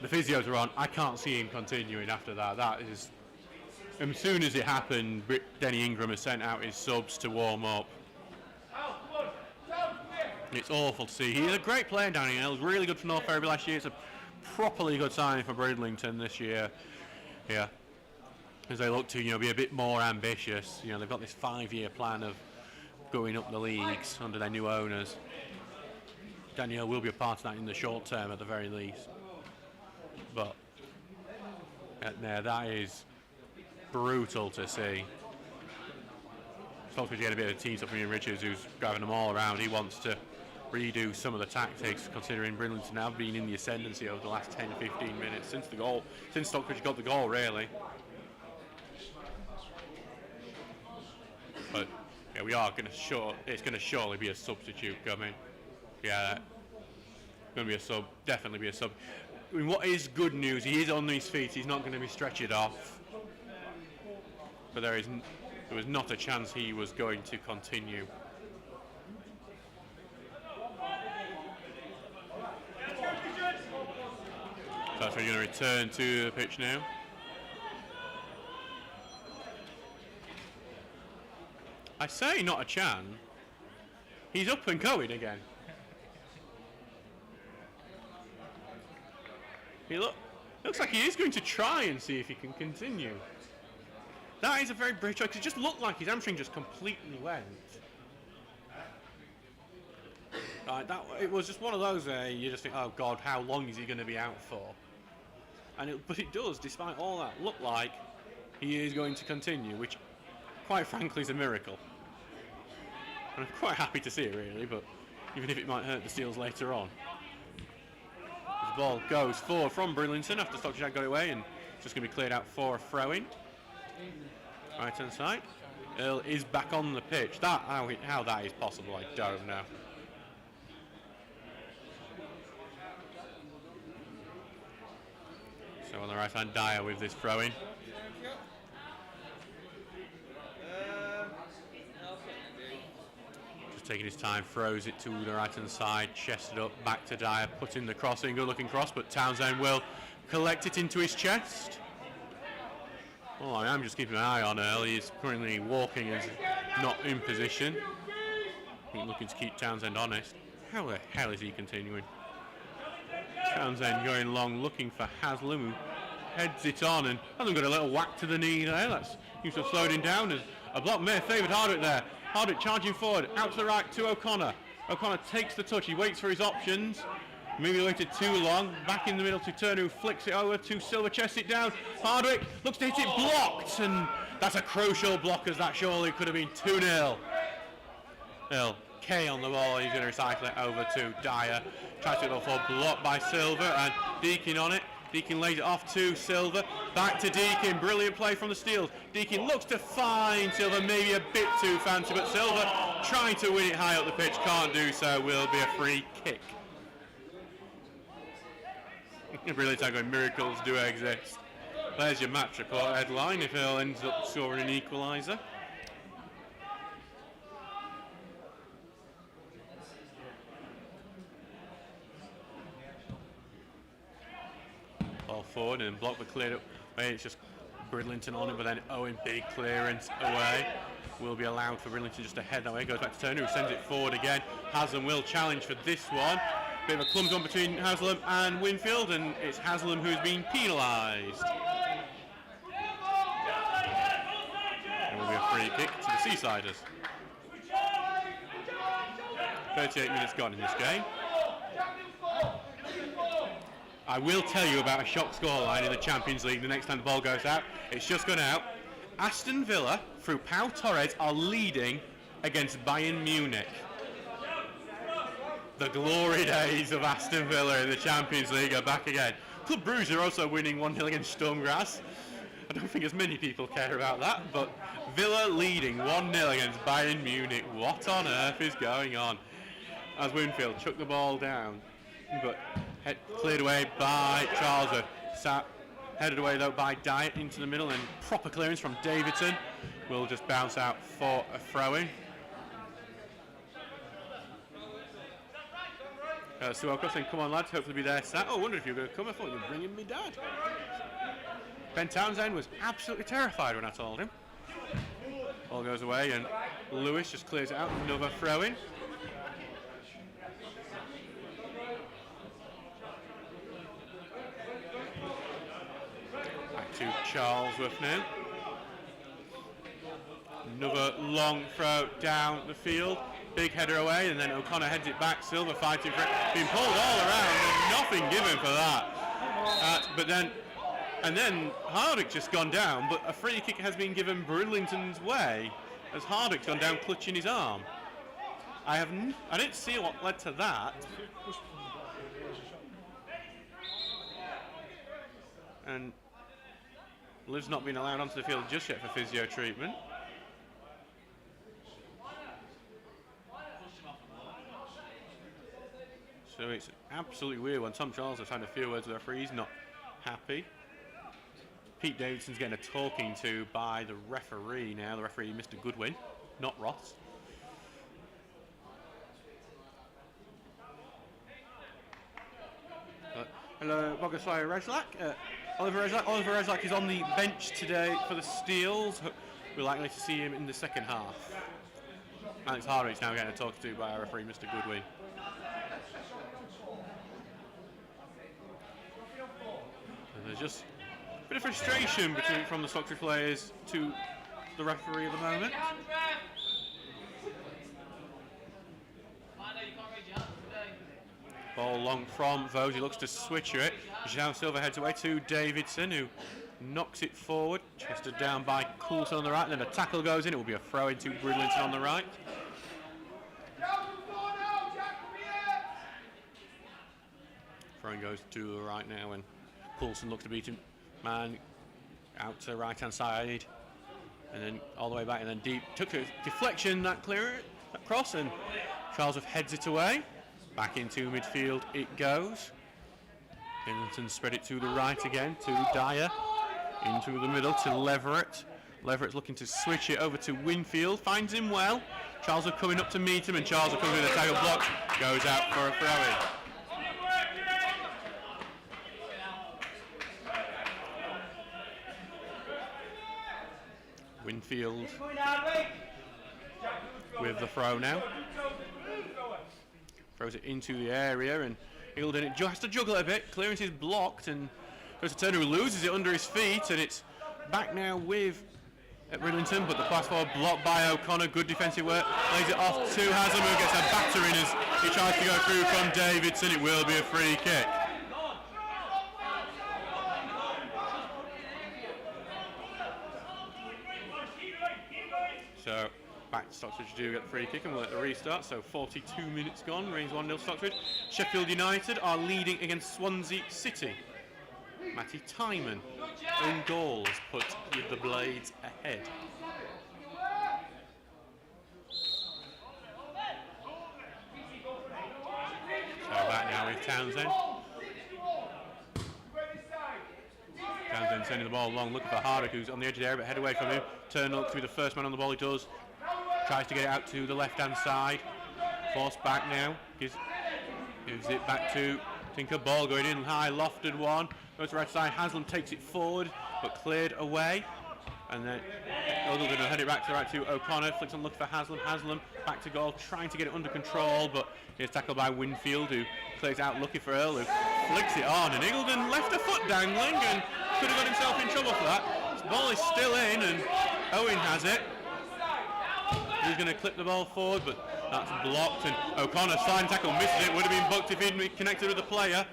Speaker 1: the physios are on. I can't see him continuing after that. That is, as soon as it happened, Denny Ingram has sent out his subs to warm up. It's awful to see. He's a great player, Daniel. He was really good for North Ferriby last year. It's a properly good signing for Bridlington this year. Yeah, as they look to be a bit more ambitious. They've got this 5-year plan of going up the leagues under their new owners. Danielle will be a part of that in the short term at the very least. But that is brutal to see. Stocksbridge get a bit of a team up from Ian Richards, who's driving them all around. He wants to redo some of the tactics, considering Bridlington have been in the ascendancy over the last 10-15 minutes since Stockbridge got the goal, really. But yeah, we are going to it's going to surely be a substitute coming. Yeah, going to be a sub, definitely be a sub. I mean, what is good news? He is on his feet. He's not going to be stretched off. But there was not a chance he was going to continue. So that's when you're going to return to the pitch now. I say not a chance. He's up and going again. Looks like he is going to try and see if he can continue. That is a very brave choice, because it just looked like his hamstring just completely went. It was just one of those where you just think, oh God, how long is he going to be out for? But it does, despite all that, look like he is going to continue, which quite frankly is a miracle. And I'm quite happy to see it, really, but even if it might hurt the Steels later on. The ball goes forward from Bridlington after Stockbridge had got it away, and it's just going to be cleared out for a throw-in. Right hand side. Earl is back on the pitch. How that is possible, I don't know. So on the right hand, Dyer with this throw-in. Just taking his time, throws it to the right hand side, chested up, back to Dyer, putting the cross in, good looking cross, but Townsend will collect it into his chest. Oh, I'm just keeping an eye on Earl. He's currently walking and not in position. Looking to keep Townsend honest. How the hell is he continuing? Townsend going long, looking for Haslam, who heads it on, and hasn't got a little whack to the knee there. That's seems to have slowed him down. As a block may have favoured Hardwick there. Hardwick charging forward, out to the right to O'Connor. O'Connor takes the touch. He waits for his options. Maybe waited too long. Back in the middle to Turner, who flicks it over to Silver, chests it down. Hardwick looks to hit it, blocked, and that's a crucial block, as that surely could have been 2-0. K on the ball, he's going to recycle it over to Dyer. Tries to go for block by Silver, and Deakin on it. Deakin lays it off to Silver. Back to Deakin, brilliant play from the Steels. Deakin looks to find Silver, maybe a bit too fancy, but Silver trying to win it high up the pitch, can't do so, will be a free kick. Brilliant going, miracles do exist. There's your match report headline if Earl ends up scoring an equaliser. Ball forward and block, but cleared up. It's just Bridlington on it, but then Owen, big clearance away. Will be allowed for Bridlington just to head that way. Goes back to Turner, who sends it forward again. Haslam will challenge for this one. Bit of a clumsy one between Haslam and Winfield, and it's Haslam who's been penalised. It will be a free kick to the Seasiders. 38 minutes gone in this game. I will tell you about a shock scoreline in the Champions League the next time the ball goes out. It's just gone out. Aston Villa, through Pau Torres, are leading against Bayern Munich. The glory days of Aston Villa in the Champions League are back again. Club Brugge are also winning 1-0 against Sturmgrass. I don't think as many people care about that, but Villa leading 1-0 against Bayern Munich. What on earth is going on? As Winfield chucked the ball down, but cleared away by Charlesworth. Headed away though by Dyer into the middle, and proper clearance from Davidson. Will just bounce out for a throw-in. Sue Alcroft saying, come on lads, hopefully be there sat. Oh, I wonder if you were going to come. I thought you were bringing me dad. Ben Townsend was absolutely terrified when I told him. Ball goes away and Lewis just clears it out. Another throw-in. Back to Charlesworth now. Another long throw down the field. Big header away, and then O'Connor heads it back. Silver fighting for it. Being pulled all around, and nothing given for that. And then Hardick's just gone down, but a free kick has been given Bridlington's way as Hardick's gone down clutching his arm. I didn't see what led to that. And Liv's not been allowed onto the field just yet for physio treatment. So it's absolutely weird when Tom Charles has had a few words with the referee. He's not happy. Pete Davidson's getting a talking to by the referee now. The referee, Mr. Goodwin, not Ross. Hello, Bogusław Rezlak. Oliver Rezlak is on the bench today for the Steels. We're likely to see him in the second half. Alex Hardick's now getting a talk to by our referee, Mr. Goodwin. And there's just a bit of frustration from the Stocksbridge players to the referee at the moment. Ball long from Vose, he looks to switch it. Jean Silva heads away to Davidson, who knocks it forward. Chested down by Coulson on the right, and then a tackle goes in. It will be a throw into Bridlington on the right. Throwing goes to the right now, and Coulson looks to beat him. Man out to the right-hand side, and then all the way back, and then deep. Took a deflection, that cross, and Charles heads it away. Back into midfield it goes. Bridlington spread it to the right again to Dyer. Into the middle to Leverett. Leverett's looking to switch it over to Winfield. Finds him well. Charles are coming up to meet him, and Charles are coming with a tackle block. Goes out for a throw-in. Winfield with the throw now. Throws it into the area, and Eagledon has to juggle it a bit. Clearance is blocked, and goes to Turner, who loses it under his feet, and it's back now with Bridlington, but the pass forward blocked by O'Connor. Good defensive work. Lays it off to Haslam, who gets a battering as he tries to go through from Davidson. It will be a free kick. So back to Stocksbridge do get the free kick, and we'll let the restart. So 42 minutes gone, remains 1-0 Stocksbridge. Sheffield United are leading against Swansea City. Matty Timon, own goals put with the Blades ahead. So back now with Townsend. Townsend sending the ball long, looking for Hardick, who's on the edge of the area, but head away from him. Turner looks to be the first man on the ball, he does. Tries to get it out to the left-hand side. Forced back now. Gives it back to Tinker. Ball going in high, lofted one. Goes to the right side. Haslam takes it forward, but cleared away. And then Eagledon will head it back to the right to O'Connor. Flicks on look for Haslam. Haslam back to goal, trying to get it under control, but he's tackled by Winfield, who clears out looking for Earl, who flicks it on. And Eagledon left a foot dangling and could have got himself in trouble for that. This ball is still in, and Owen has it. He's going to clip the ball forward, but that's blocked, and O'Connor sliding tackle misses it. Would have been booked if he'd been connected with the player.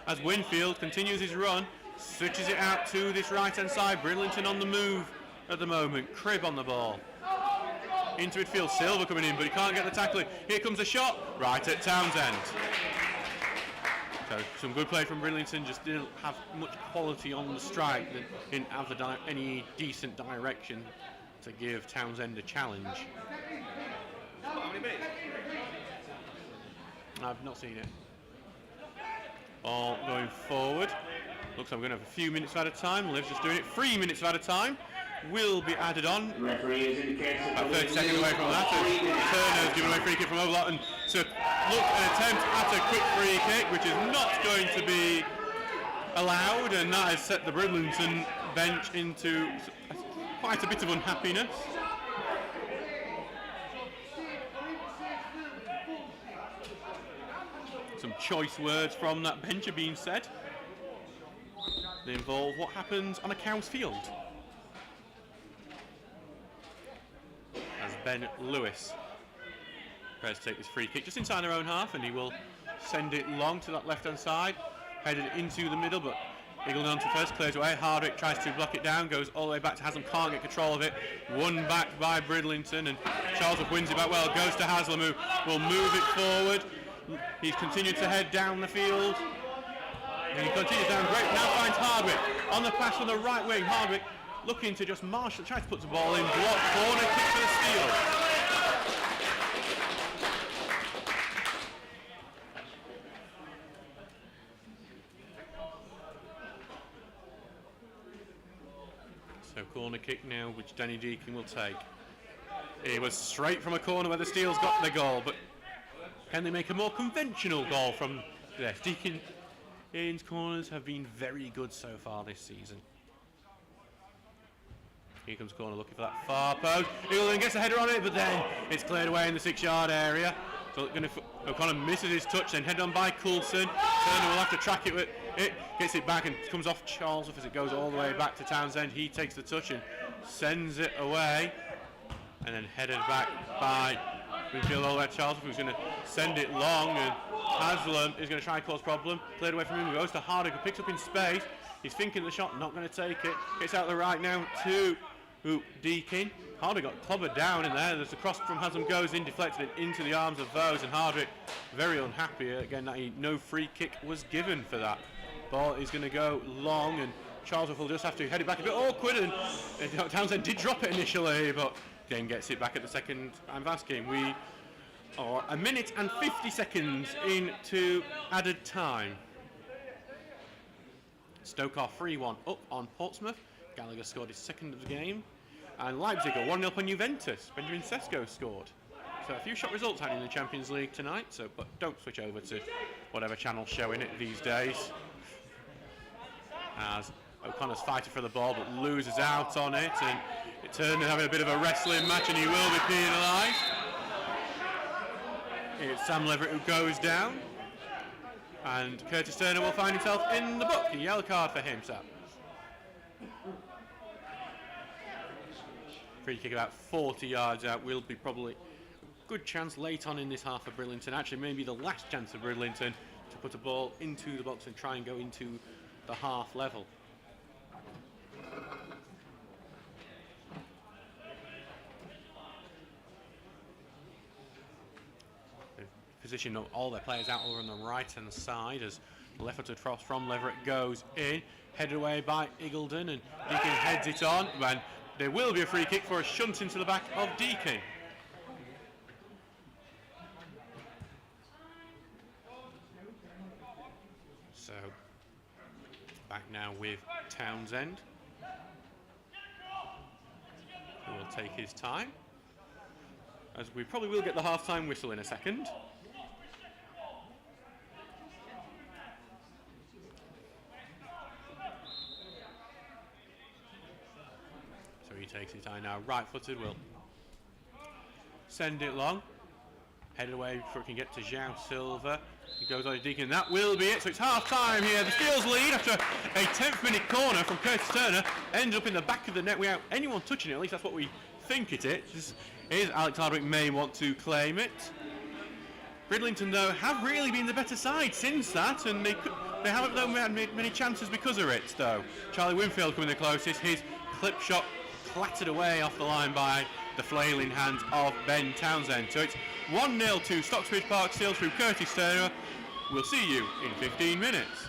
Speaker 1: As Winfield continues his run, switches it out to this right-hand side. Bridlington on the move at the moment. Cribb on the ball. Into midfield, Silver coming in, but he can't get the tackle. Here comes a shot, right at Townsend. So some good play from Bridlington, just didn't have much quality on the strike, didn't have any decent direction to give Townsend a challenge. I've not seen it. Ball going forward. Looks like we're going to have a few minutes at a time. Liv's just doing it. 3 minutes at a time will be added on. About 30 seconds away from that. Turner's giving away free kick from Overlap, and so look, an attempt at a quick free kick, which is not going to be allowed, and that has set the Bridlington bench into quite a bit of unhappiness. Some choice words from that bench are being said. They involve what happens on a cow's field. Ben Lewis. Prepares to take this free kick just inside their own half, and he will send it long to that left-hand side. Headed into the middle, but Eagleton on to first, clears away. Hardwick tries to block it down, goes all the way back to Haslam, can't get control of it. Won back by Bridlington, and Charlesworth wins it back well. Goes to Haslam, who will move it forward. He's continued to head down the field. And he continues down, great, now finds Hardwick. On the pass from the right wing, Hardwick looking to just marshal, tries to put the ball in, block, corner, kick for the steal. So corner kick now, which Danny Deacon will take. It was straight from a corner where the Steels got the goal, but can they make a more conventional goal from there? Deacon's corners have been very good so far this season. Here comes corner looking for that far post. Eagleton gets a header on it, but then it's cleared away in the 6-yard area. So O'Connor misses his touch, then headed on by Coulson. Turner will have to track it with it, gets it back and comes off Charlesworth as it goes all the way back to Townsend. He takes the touch and sends it away. And then headed back by Winfield all the way to Charlesworth, who's going to send it long, and Haslam is going to try and cause problem. Cleared away from him, goes to Hardwick, who picks up in space. He's thinking the shot, not going to take it. Gets out the right now to Deakin. Hardwick got clobbered down in there. There's a cross from Haslam, goes in, deflected it into the arms of Vose, and Hardwick very unhappy again that no free kick was given for that. Ball is going to go long, and Charlesworth will just have to head it back a bit awkward, and Townsend did drop it initially, but then gets it back at the second I'm asking. We are a minute and 50 seconds into added time. Stoke are 3-1 up on Portsmouth. Gallagher scored his second of the game. And Leipzig are 1-0 up on Juventus. Benjamin Sesko scored. So a few shot results happening in the Champions League tonight. So, but don't switch over to whatever channel's showing it these days. As O'Connor's fighting for the ball but loses out on it, and it turned into having a bit of a wrestling match, and he will be penalised. It's Sam Leverett who goes down, and Curtis Turner will find himself in the book. A yellow card for him, Sam. Free kick about 40 yards out will be probably a good chance late on in this half of Bridlington. Actually, maybe the last chance of Bridlington to put a ball into the box and try and go into the half level. They've positioned all their players out over on the right hand side as the left-footed cross from Leverett goes in, headed away by Eagleton, and Deacon heads it on, and there will be a free kick for a shunt into the back of Deacon. So back now with Townsend, who will take his time, as we probably will get the half-time whistle in a second. So he takes his time now, right-footed, will send it long, headed away before it can get to João Silva. He goes on to Deacon, that will be it. So it's half-time here. The Steels lead after a 10th minute corner from Curtis Turner. Ended up in the back of the net without anyone touching it. At least that's what we think it is. Alex Hardwick may want to claim it. Bridlington, though, have really been the better side since that, and they haven't though had many chances because of it, though. Charlie Winfield coming the closest. His clip shot clattered away off the line by the flailing hands of Ben Townsend. So it's 1-0 to Stocksbridge Park Steels through Curtis Turner. We'll see you in 15 minutes.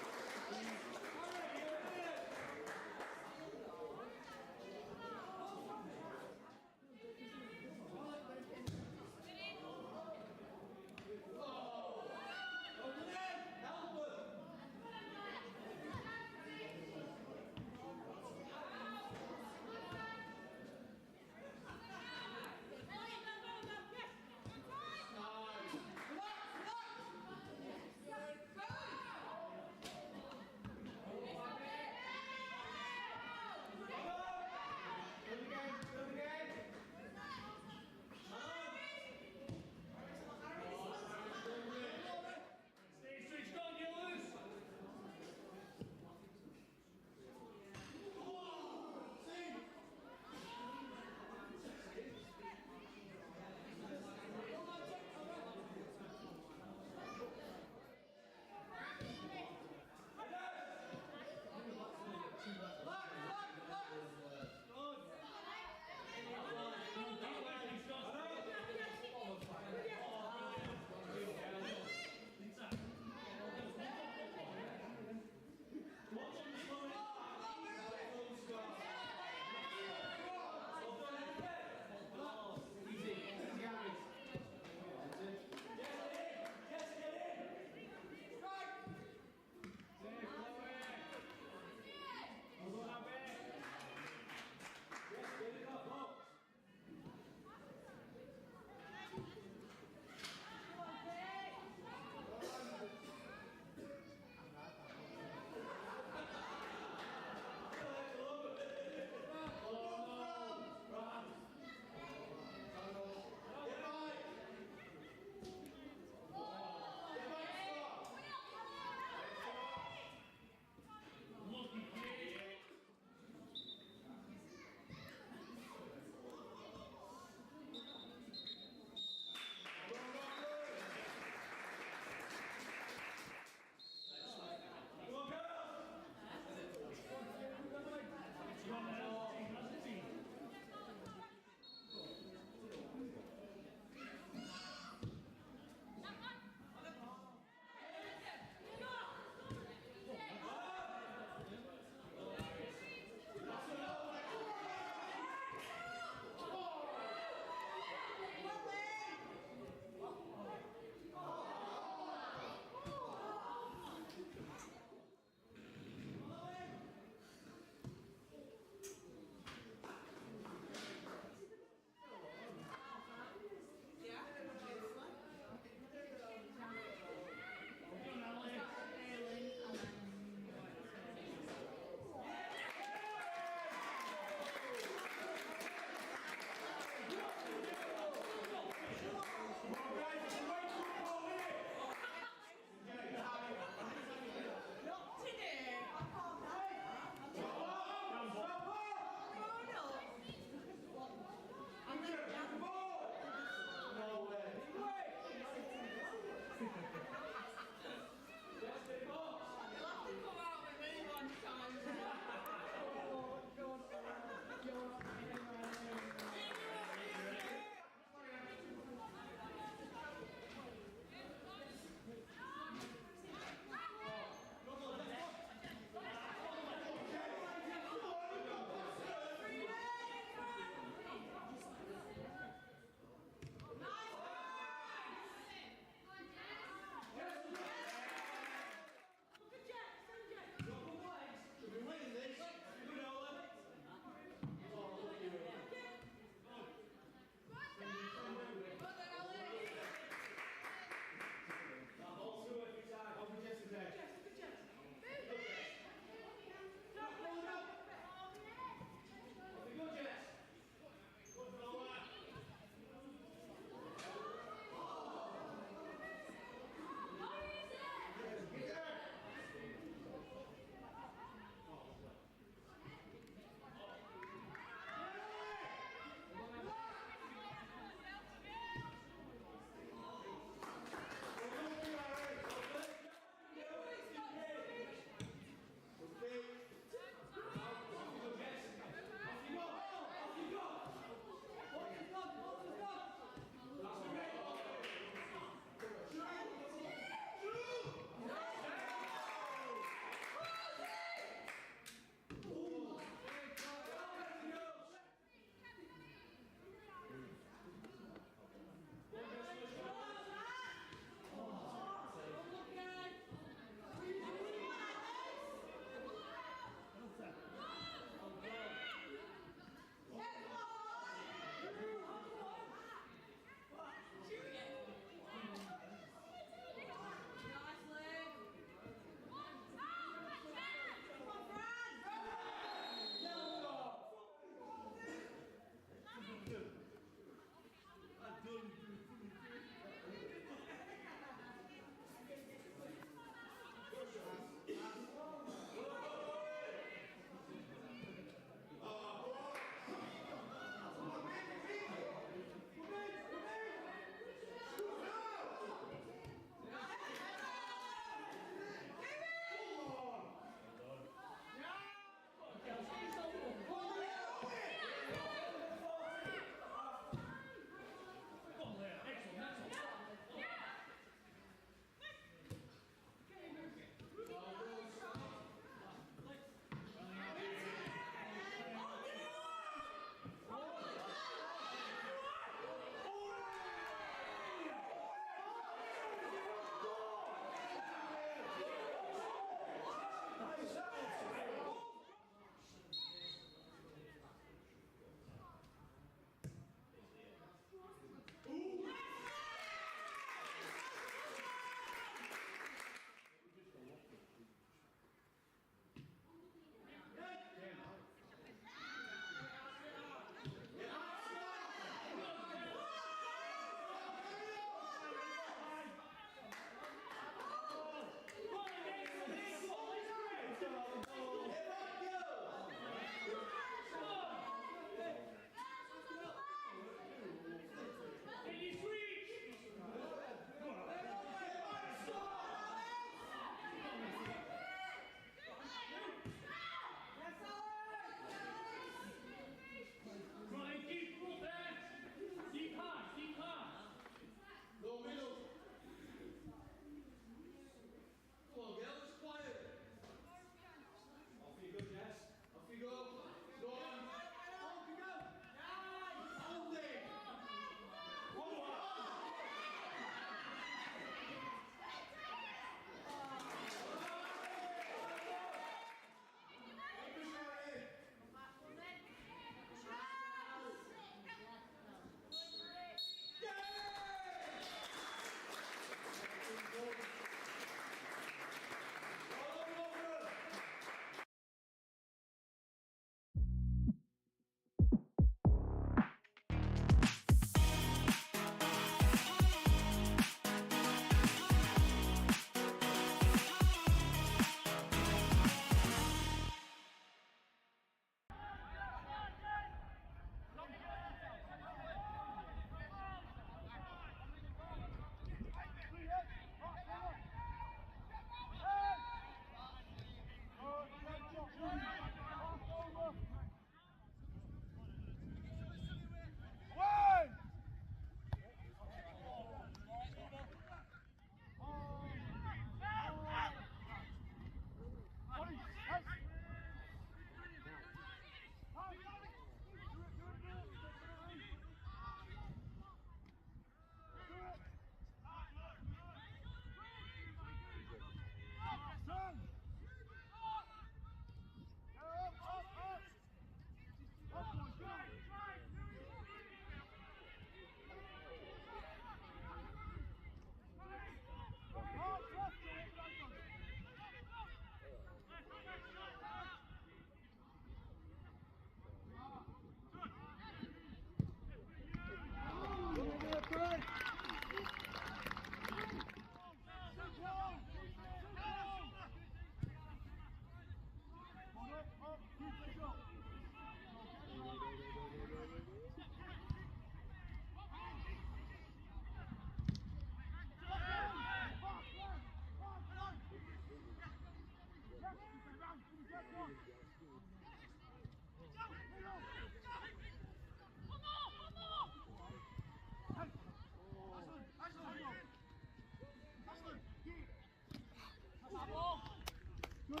Speaker 3: Good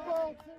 Speaker 3: ball, T.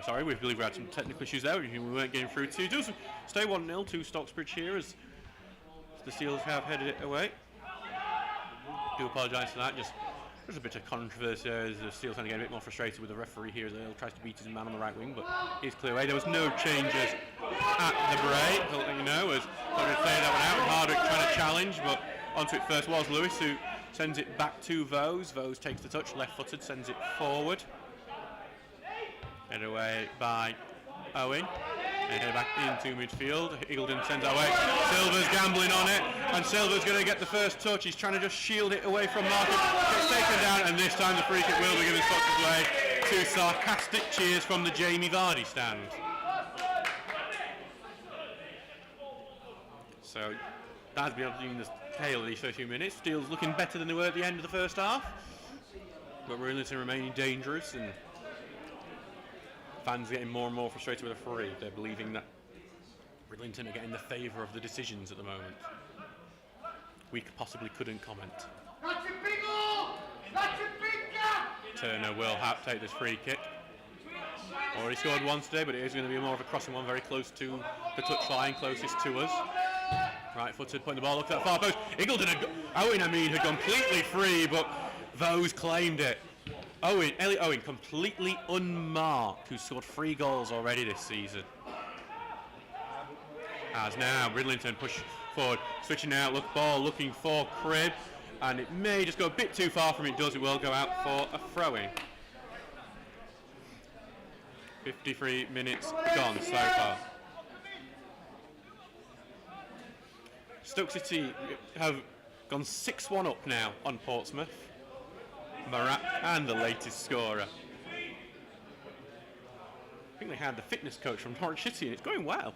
Speaker 1: sorry, we believe we had some technical issues there, we weren't getting through to. Does stay 1-0 to Stocksbridge here as the Steelers have headed it away. Do apologise for that, just there's a bit of controversy as the Steelers trying to get a bit more frustrated with the referee here as he tries to beat his man on the right wing, but he's clear away. There was no changes at the break, I'll let you know, as Hardwick played that one out, and Hardwick trying to challenge, but onto it first was Lewis, who sends it back to Vose. Vose takes the touch, left-footed, sends it forward. Headed away by Owen. And head back into midfield. Eagleton sends that away. Silver's gambling on it, and Silver's going to get the first touch. He's trying to just shield it away from Markham. Gets taken down, and this time the free kick will be given Stocksbridge way to sarcastic cheers from the Jamie Vardy stand. So that's been the tail of these first few minutes. Steelers looking better than they were at the end of the first half, but Bridlington remaining dangerous, and fans getting more and more frustrated with the referee. They're believing that Bridlington are getting the favour of the decisions at the moment. We possibly couldn't comment.
Speaker 3: That's a big goal! That's a big gap!
Speaker 1: Turner will take this free kick. Already scored once today, but it is going to be more of a crossing one, very close to the touchline, closest to us. Right-footed, putting the ball up to that far post. Eagleton, Owen, had completely free, but Vose claimed it. Elliot Owen, completely unmarked, who scored 3 goals already this season. As now Bridlington push forward, switching out, ball looking for Cribb, and it may just go a bit too far from it. It will go out for a throw-in. 53 minutes gone so far. Stoke City have gone 6-1 up now on Portsmouth. Marat and the latest scorer. I think they had the fitness coach from Norwich City, and it's going well.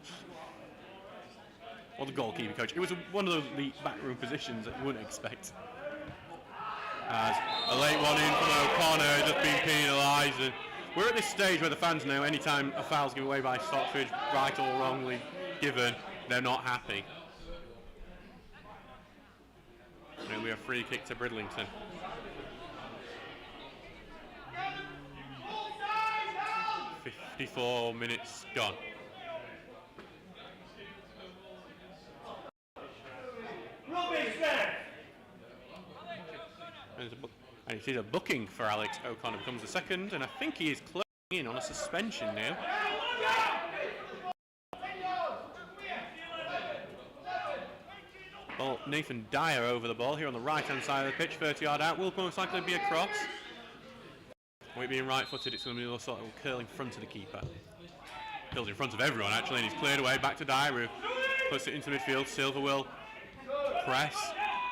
Speaker 1: Or the goalkeeper coach. It was one of those elite backroom positions that you wouldn't expect. As a late one in from O'Connor, just being penalised. And we're at this stage where the fans know anytime a foul's given away by Stockbridge, right or wrongly given, they're not happy. It'll be a free kick to Bridlington. .54 minutes gone. And it is a booking for Alex O'Connor, becomes the second, and I think he is closing in on a suspension now. Well, Nathan Dyer over the ball here on the right-hand side of the pitch, 30-yard out, will most likely be a cross. With it being right-footed, it's going to be a sort of curl in front of the keeper. Curls in front of everyone, actually, and he's cleared away, back to Dyer, who puts it into midfield. Silver will press.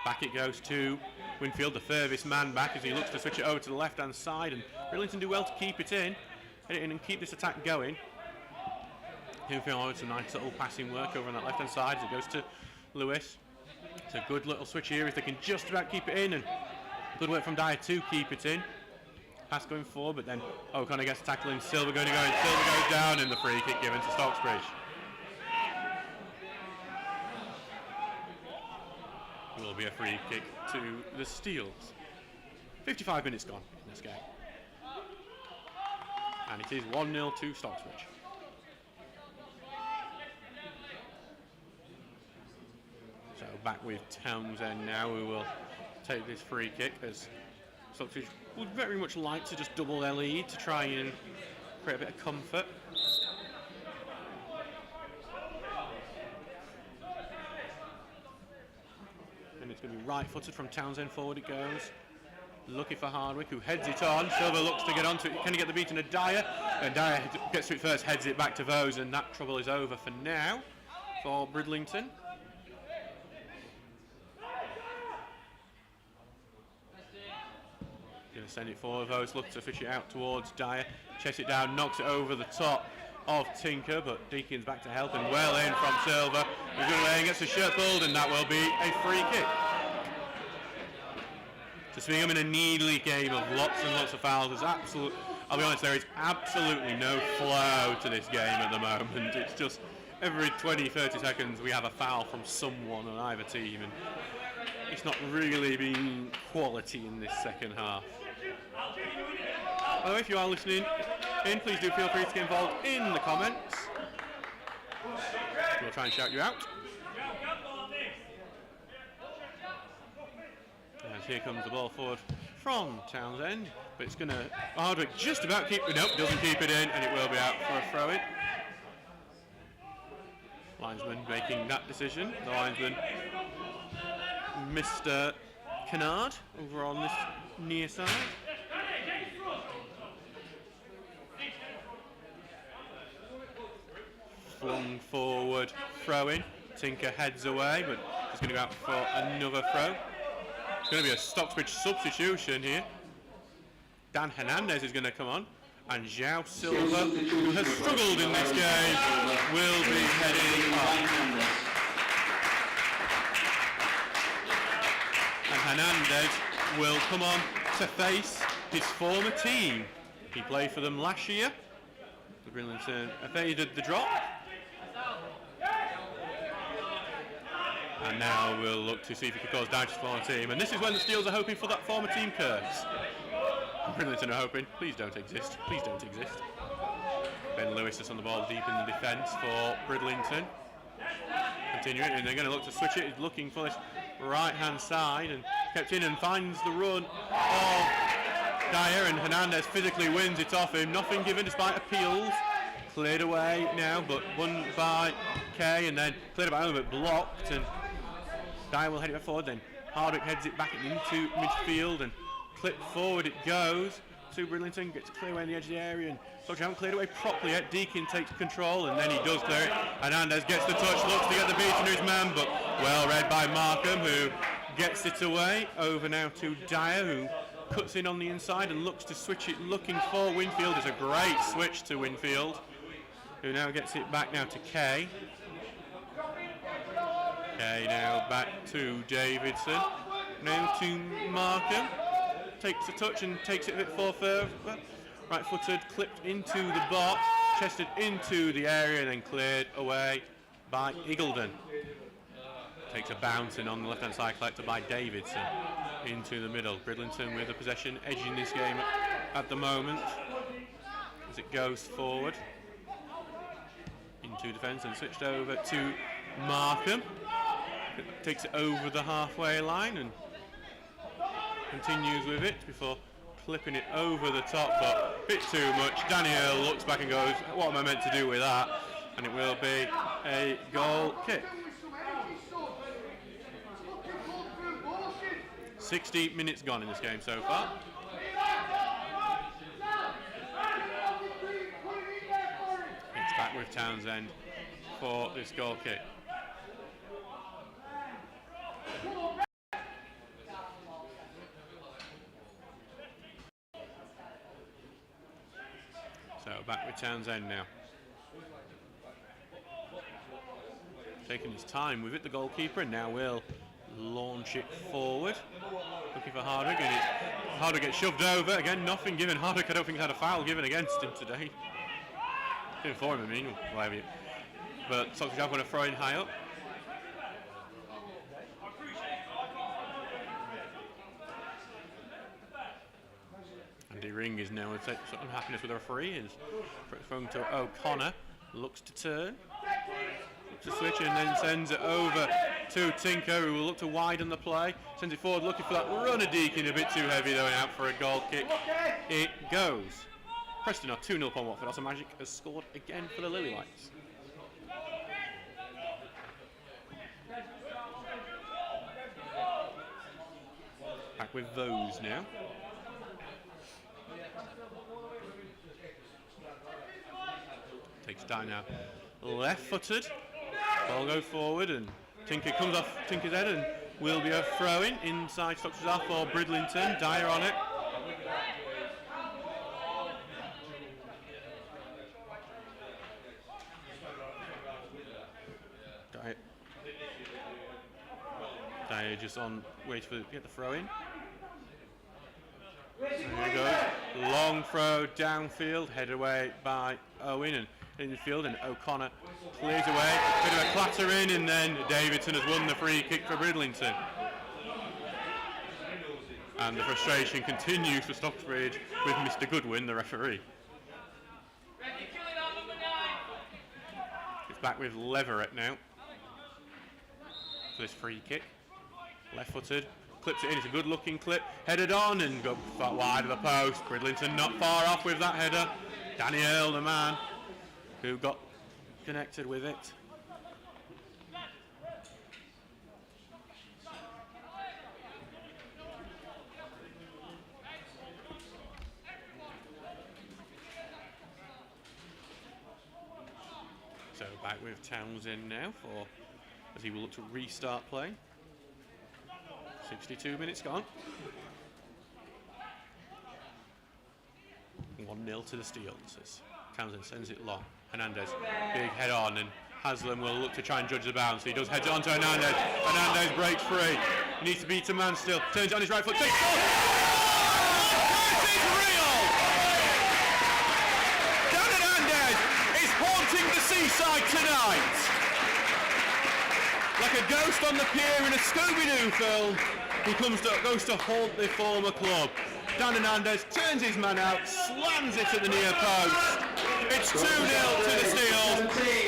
Speaker 1: Back it goes to Winfield, the furthest man back, as he looks to switch it over to the left-hand side, and Bridlington do well to keep it in, and keep this attack going. Winfield with some nice little passing work over on that left-hand side as it goes to Lewis. It's a good little switch here if they can just about keep it in, and good work from Dyer to keep it in. Pass going forward, but then O'Connor gets tackling. Silver going to go, and Silver goes down, and the free kick given to Stocksbridge. It will be a free kick to the Steels. 55 minutes gone in this game. And it is 1-0 to Stocksbridge. So back with Townsend now, who will take this free kick as Stocksbridge would very much like to just double their lead to try and create a bit of comfort. And it's going to be right-footed from Townsend, forward it goes. Looking for Hardwick, who heads it on. Silver looks to get onto it. Can he get the beating of Dyer? And Dyer gets to it first, heads it back to Vose, and that trouble is over for now for Bridlington. Going to send it forward. Vose looks to fish it out towards Dyer. Chest it down, knocks it over the top of Tinker, but Deakin's back to help, and well in from Silver. He's going away and gets the shirt pulled, and that will be a free kick. To see him in a needly game of lots and lots of fouls, there's I'll be honest, there is absolutely no flow to this game at the moment. It's just every 20-30 seconds we have a foul from someone on either team, and it's not really been quality in this second half. By the way, if you are listening in, please do feel free to get involved in the comments. We'll try and shout you out. As here comes the ball forward from Townsend, but it's going to Hardwick just about keep it. Nope, doesn't keep it in, and it will be out for a throw-in. Linesman making that decision. The linesman, Mr. Kennard, over on this near side. Flung forward, throw-in. Tinker heads away, but he's going to go out for another throw. It's going to be a Stocksbridge substitution here. Dan Hernandez is going to come on, and João Silva, who has struggled in this game, will be heading off. And Hernandez will come on to face his former team. He played for them last year. The Bridlington evaded the drop. And now we'll look to see if he can cause damage to the former team. And this is when the Steels are hoping for that former team curse. Bridlington are hoping, please don't exist, please don't exist. Ben Lewis is on the ball deep in the defence for Bridlington. Continuing, and they're going to look to switch it. He's looking for this right-hand side and kept in and finds the run of Dyer, and Hernandez physically wins it off him. Nothing given despite appeals. Cleared away now, but won by Kay, and then cleared by Owen, but blocked, and Dyer will head it forward. Then Hardwick heads it back into midfield, and clip forward it goes to Bridlington, gets clear away in the edge of the area, and Stockbridge haven't cleared away properly yet. Deakin takes control, and then he does clear it. Hernandez gets the touch, looks to get the beat into his man, but well read by Markham, who gets it away. Over now to Dyer, who cuts in on the inside and looks to switch it, looking for Winfield. It's a great switch to Winfield, who now gets it back now to Kay. Kay now back to Davidson. Now to Markham. Takes a touch and takes it a bit further. Right-footed, clipped into the box, chested into the area, and then cleared away by Eagledon. Takes a bouncing on the left-hand side, collected by Davidson into the middle. Bridlington with the possession, edging this game at the moment as it goes forward into defence and switched over to Markham. Takes it over the halfway line and continues with it before flipping it over the top, but a bit too much. Daniel looks back and goes, what am I meant to do with that? And it will be a goal kick. 60 minutes gone in this game so far. It's back with Townsend for this goal kick. So back with Townsend now. Taking his time with it, the goalkeeper, and now will launch it forward. Looking for Hardwick, and Hardwick gets shoved over. Again, nothing given. Hardwick, I don't think, had a foul given against him today. Given for him, I mean, whatever. But Stockbridge have going to throw in high up. Andy Ring is now some unhappiness with the referee. Is thrown to O'Connor. Looks to turn. To switch and then sends it over to Tinker, who will look to widen the play. Sends it forward, looking for that runner. Deakin a bit too heavy though, and out for a goal kick. It goes. Preston are 2-0 upon Watford. Also Magic has scored again for the Lily Lights. Back with those now. Takes down now. Left-footed. Ball goes forward and Tinker comes off Tinker's head and will be a throw-in inside Stockbridge half for Bridlington. Dyer on it. Dyer just on wait for get the throw-in. There you go. Long throw downfield, headed away by Owen and in the field, and O'Connor clears away. Bit of a clatter in, and then Davidson has won the free kick for Bridlington. And the frustration continues for Stocksbridge with Mr. Goodwin, the referee. It's back with Leverett now for this free kick. Left-footed, clips it in. It's a good-looking clip. Headed on and got wide of the post. Bridlington not far off with that header. Daniel, the man who got connected with it. So back with Townsend now as he will look to restart play. 62 minutes gone. 1-0 to the Steels as Townsend sends it long. Hernandez, big head on, and Haslam will look to try and judge the bounce. He does head it on to Hernandez. Hernandez breaks free. He needs to beat a man still. Turns it on his right foot. Takes it off. This is real! Dan Hernandez is haunting the seaside tonight. Like a ghost on the pier in a Scooby-Doo film, he goes to haunt the former club. Dan Hernandez turns his man out, slams it at the near post. It's 2-0 to the Steels. Stocksbridge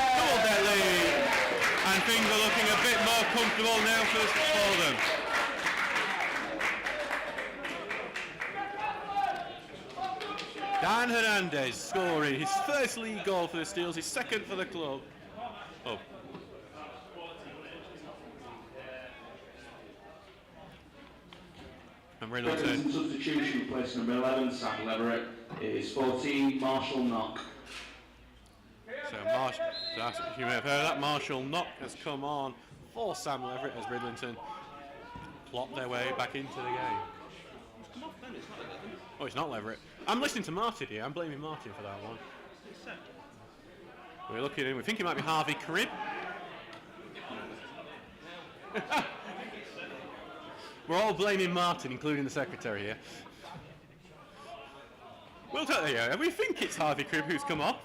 Speaker 1: doubled their lead, and things are looking a bit more comfortable now for them. Dan Hernandez scoring his first league goal for the Steels, his second for the club. Oh. And Bridlington.
Speaker 2: Substitution, place number 11, Sam Leverett. It is 14, Marshall Knock.
Speaker 1: So you may have heard that. Marshall Knock has come on for Sam Leverett as Bridlington plot their way back into the game. Oh, it's not Leverett. I'm listening to Martin here. I'm blaming Martin for that one. We're looking in. We think it might be Harvey Cribb. We're all blaming Martin, including the secretary here. We'll tell you. We think it's Harvey Cribb who's come off.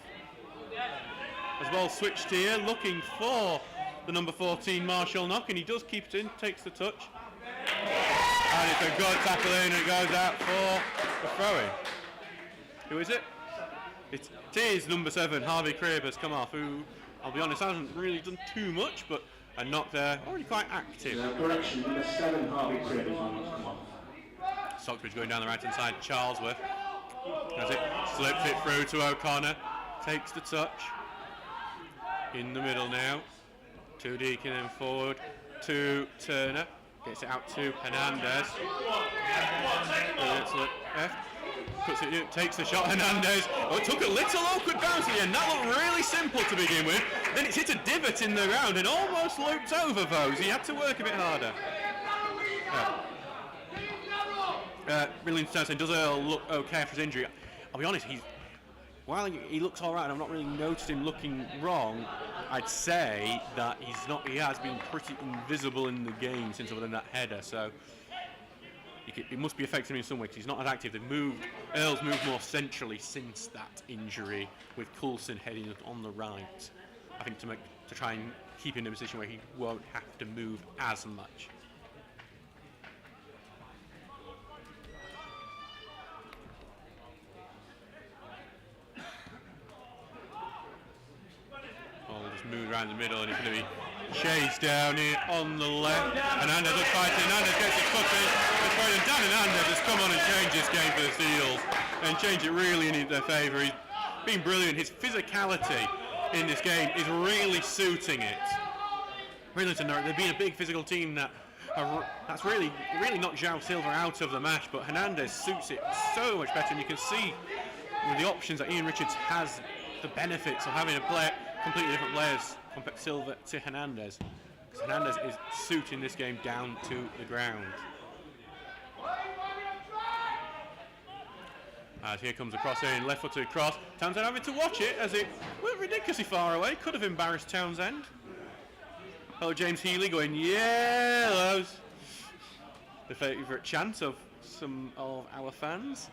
Speaker 1: As well switched here, looking for the number 14 Marshall Knock, and he does keep it in, takes the touch. And it's a good tackle in, and it goes out for the throw-in. Who is it? It is number 7, Harvey Cribb has come off, who, I'll be honest, hasn't really done too much, but a knock there, already quite active.
Speaker 2: Correction, number 7, Harvey Cribb is one that's come off.
Speaker 1: Stocksbridge going down the right-hand side, Charlesworth. Has it, slips it through to O'Connor, takes the touch. In the middle now, to Deacon and forward to Turner. Gets it out to Hernandez. Puts it in, takes the shot, Hernandez. Oh, it took a little awkward bounce at the end. That looked really simple to begin with. Then it's hit a divot in the ground and almost looped over Vose. He had to work a bit harder. Bridlington does look okay after his injury. I'll be honest, while he looks all right, and I've not really noticed him looking wrong, I'd say that he has been pretty invisible in the game since other than that header. So it must be affecting him in some way because he's not as active. Earl's moved more centrally since that injury, with Coulson heading on the right. I think to try and keep him in a position where he won't have to move as much. Move around the middle, and it's going to be chased down here on the left. Hernandez is fighting. Hernandez gets his foot in. And Dan Hernandez has come on and changed this game for the Steels and changed it really in their favour. He's been brilliant. His physicality in this game is really suiting it. Bridlington, they've been a big physical team that's really knocked João Silva out of the match, but Hernandez suits it so much better, and you can see with the options that Ian Richards has, the benefits of having a player, completely different players compared to Silva to Hernandez. Because Hernandez is suiting this game down to the ground. As here comes a cross in, left-footed cross. Townsend having to watch it as it went ridiculously far away. Could have embarrassed Townsend. Oh, James Healy going yellows. The favourite chant of some of our fans.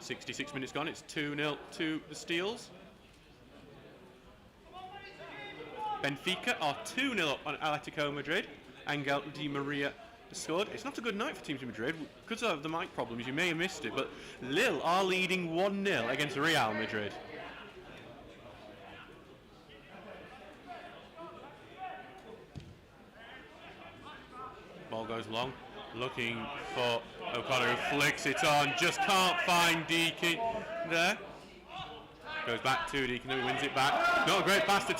Speaker 1: 66 minutes gone, it's 2-0 to the Steels. Benfica are 2-0 up on Atletico Madrid. Angel Di Maria scored. It's not a good night for Teams in Madrid. Because of the mic problems, you may have missed it, but Lille are leading 1-0 against Real Madrid. Ball goes long, looking for O'Connor, who flicks it on, just can't find Deakin there. Goes back to Deakin, who wins it back. Not a great pass to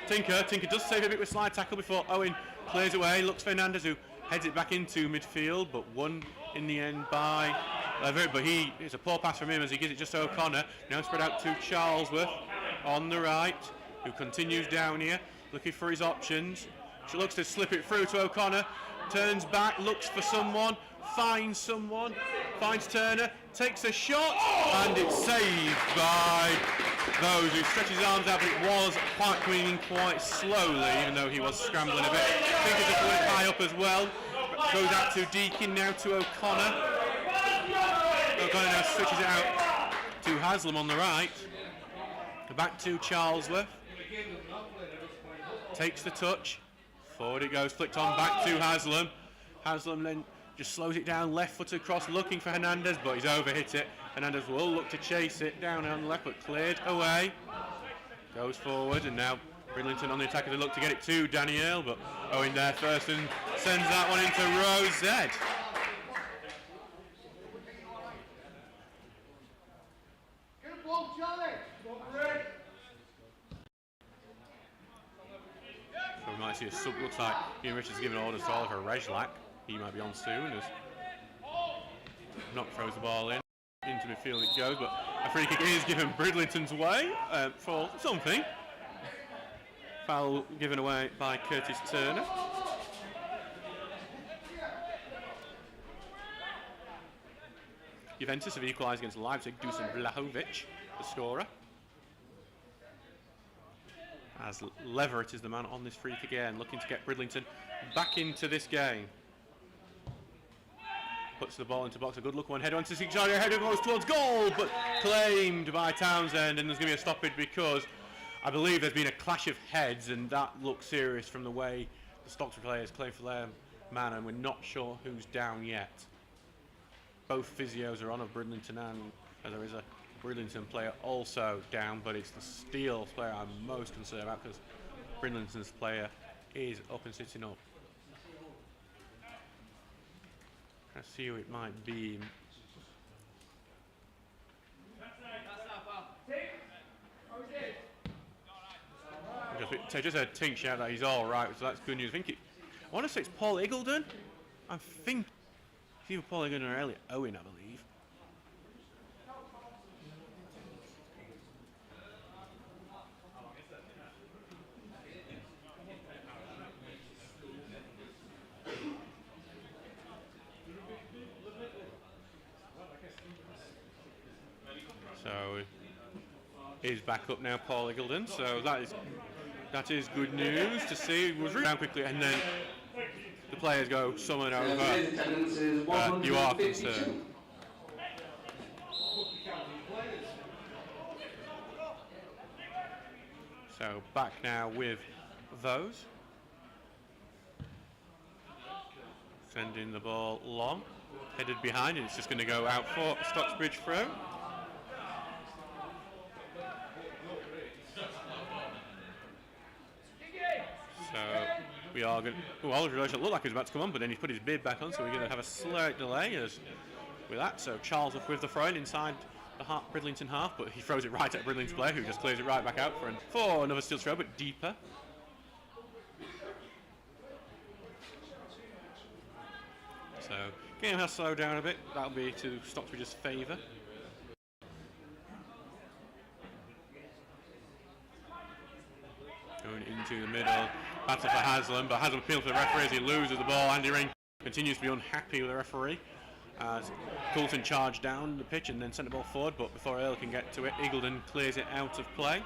Speaker 1: Tinker. Tinker does save a bit with slide tackle before Owen clears away. Looks for Hernandez, who heads it back into midfield, but won in the end by Leverett. But it's a poor pass from him as he gives it just to O'Connor. Now spread out to Charlesworth on the right, who continues down here, looking for his options. She looks to slip it through to O'Connor. Turns back, looks for someone, finds Turner, takes a shot, and it's saved by those who stretch his arms out, but it was coming in quite slowly, even though he was scrambling a bit. Tinker just went high up as well. Goes out to Deakin, now to O'Connor. O'Connor now switches it out to Haslam on the right. Back to Charlesworth. Takes the touch. Forward it goes, flicked on back to Haslam. Haslam then just slows it down, left foot across, looking for Hernandez, but he's overhit it. Hernandez will look to chase it down on the left, but cleared away. Goes forward, and now Bridlington on the attack as they look to get it to Danielle, but Owen there first and sends that one into row Z.
Speaker 3: Good ball, Charlie.
Speaker 1: So we might see a sub. Looks like Ian Richards giving orders to Oliver Rejlak. He might be on soon as Knock throws the ball in. Into midfield it goes, but a free kick is given Bridlington's way for something. Foul given away by Curtis Turner. Juventus have equalised against Leipzig. Dusan Vlahovic, the scorer. As Leverett is the man on this free kick again, looking to get Bridlington back into this game. Puts the ball into box, a good look, one header onto the header goes towards goal, but claimed by Townsend, and there's going to be a stoppage because I believe there's been a clash of heads, and that looks serious from the way the Stocksbridge players claim for their man, and we're not sure who's down yet. Both physios are on of Bridlington, and there is a Bridlington player also down, but it's the Steele player I'm most concerned about because Bridlington's player is up and sitting up. Let's see who it might be. Just a Tink shout that he's all right, so that's good news. I want to say it's Paul Iggledon. I think it's either Paul Iggledon or Elliot Owen, I believe. So he's back up now, Paul Iggledon. So that is good news to see. It was down quickly, and then the players go someone over. You are concerned. So back now with those. Sending the ball long, headed behind, and it's just going to go out for Stocksbridge throw. So we are going to... Oliver Roche looked like he was about to come on, but then he's put his bib back on, so we're going to have a slight delay with that. So Charles up with the throw inside the Bridlington half, but he throws it right at Bridlington's player, who just clears it right back out for another steel throw, but deeper. So game has slowed down a bit. That'll be to Stocksbridge's favour. Going into the middle, battle for Haslam, but Haslam appeals to the referee as he loses the ball. Andy Ring continues to be unhappy with the referee as Coulton charged down the pitch and then sent the ball forward, but before Earl can get to it, Iggledon clears it out of play.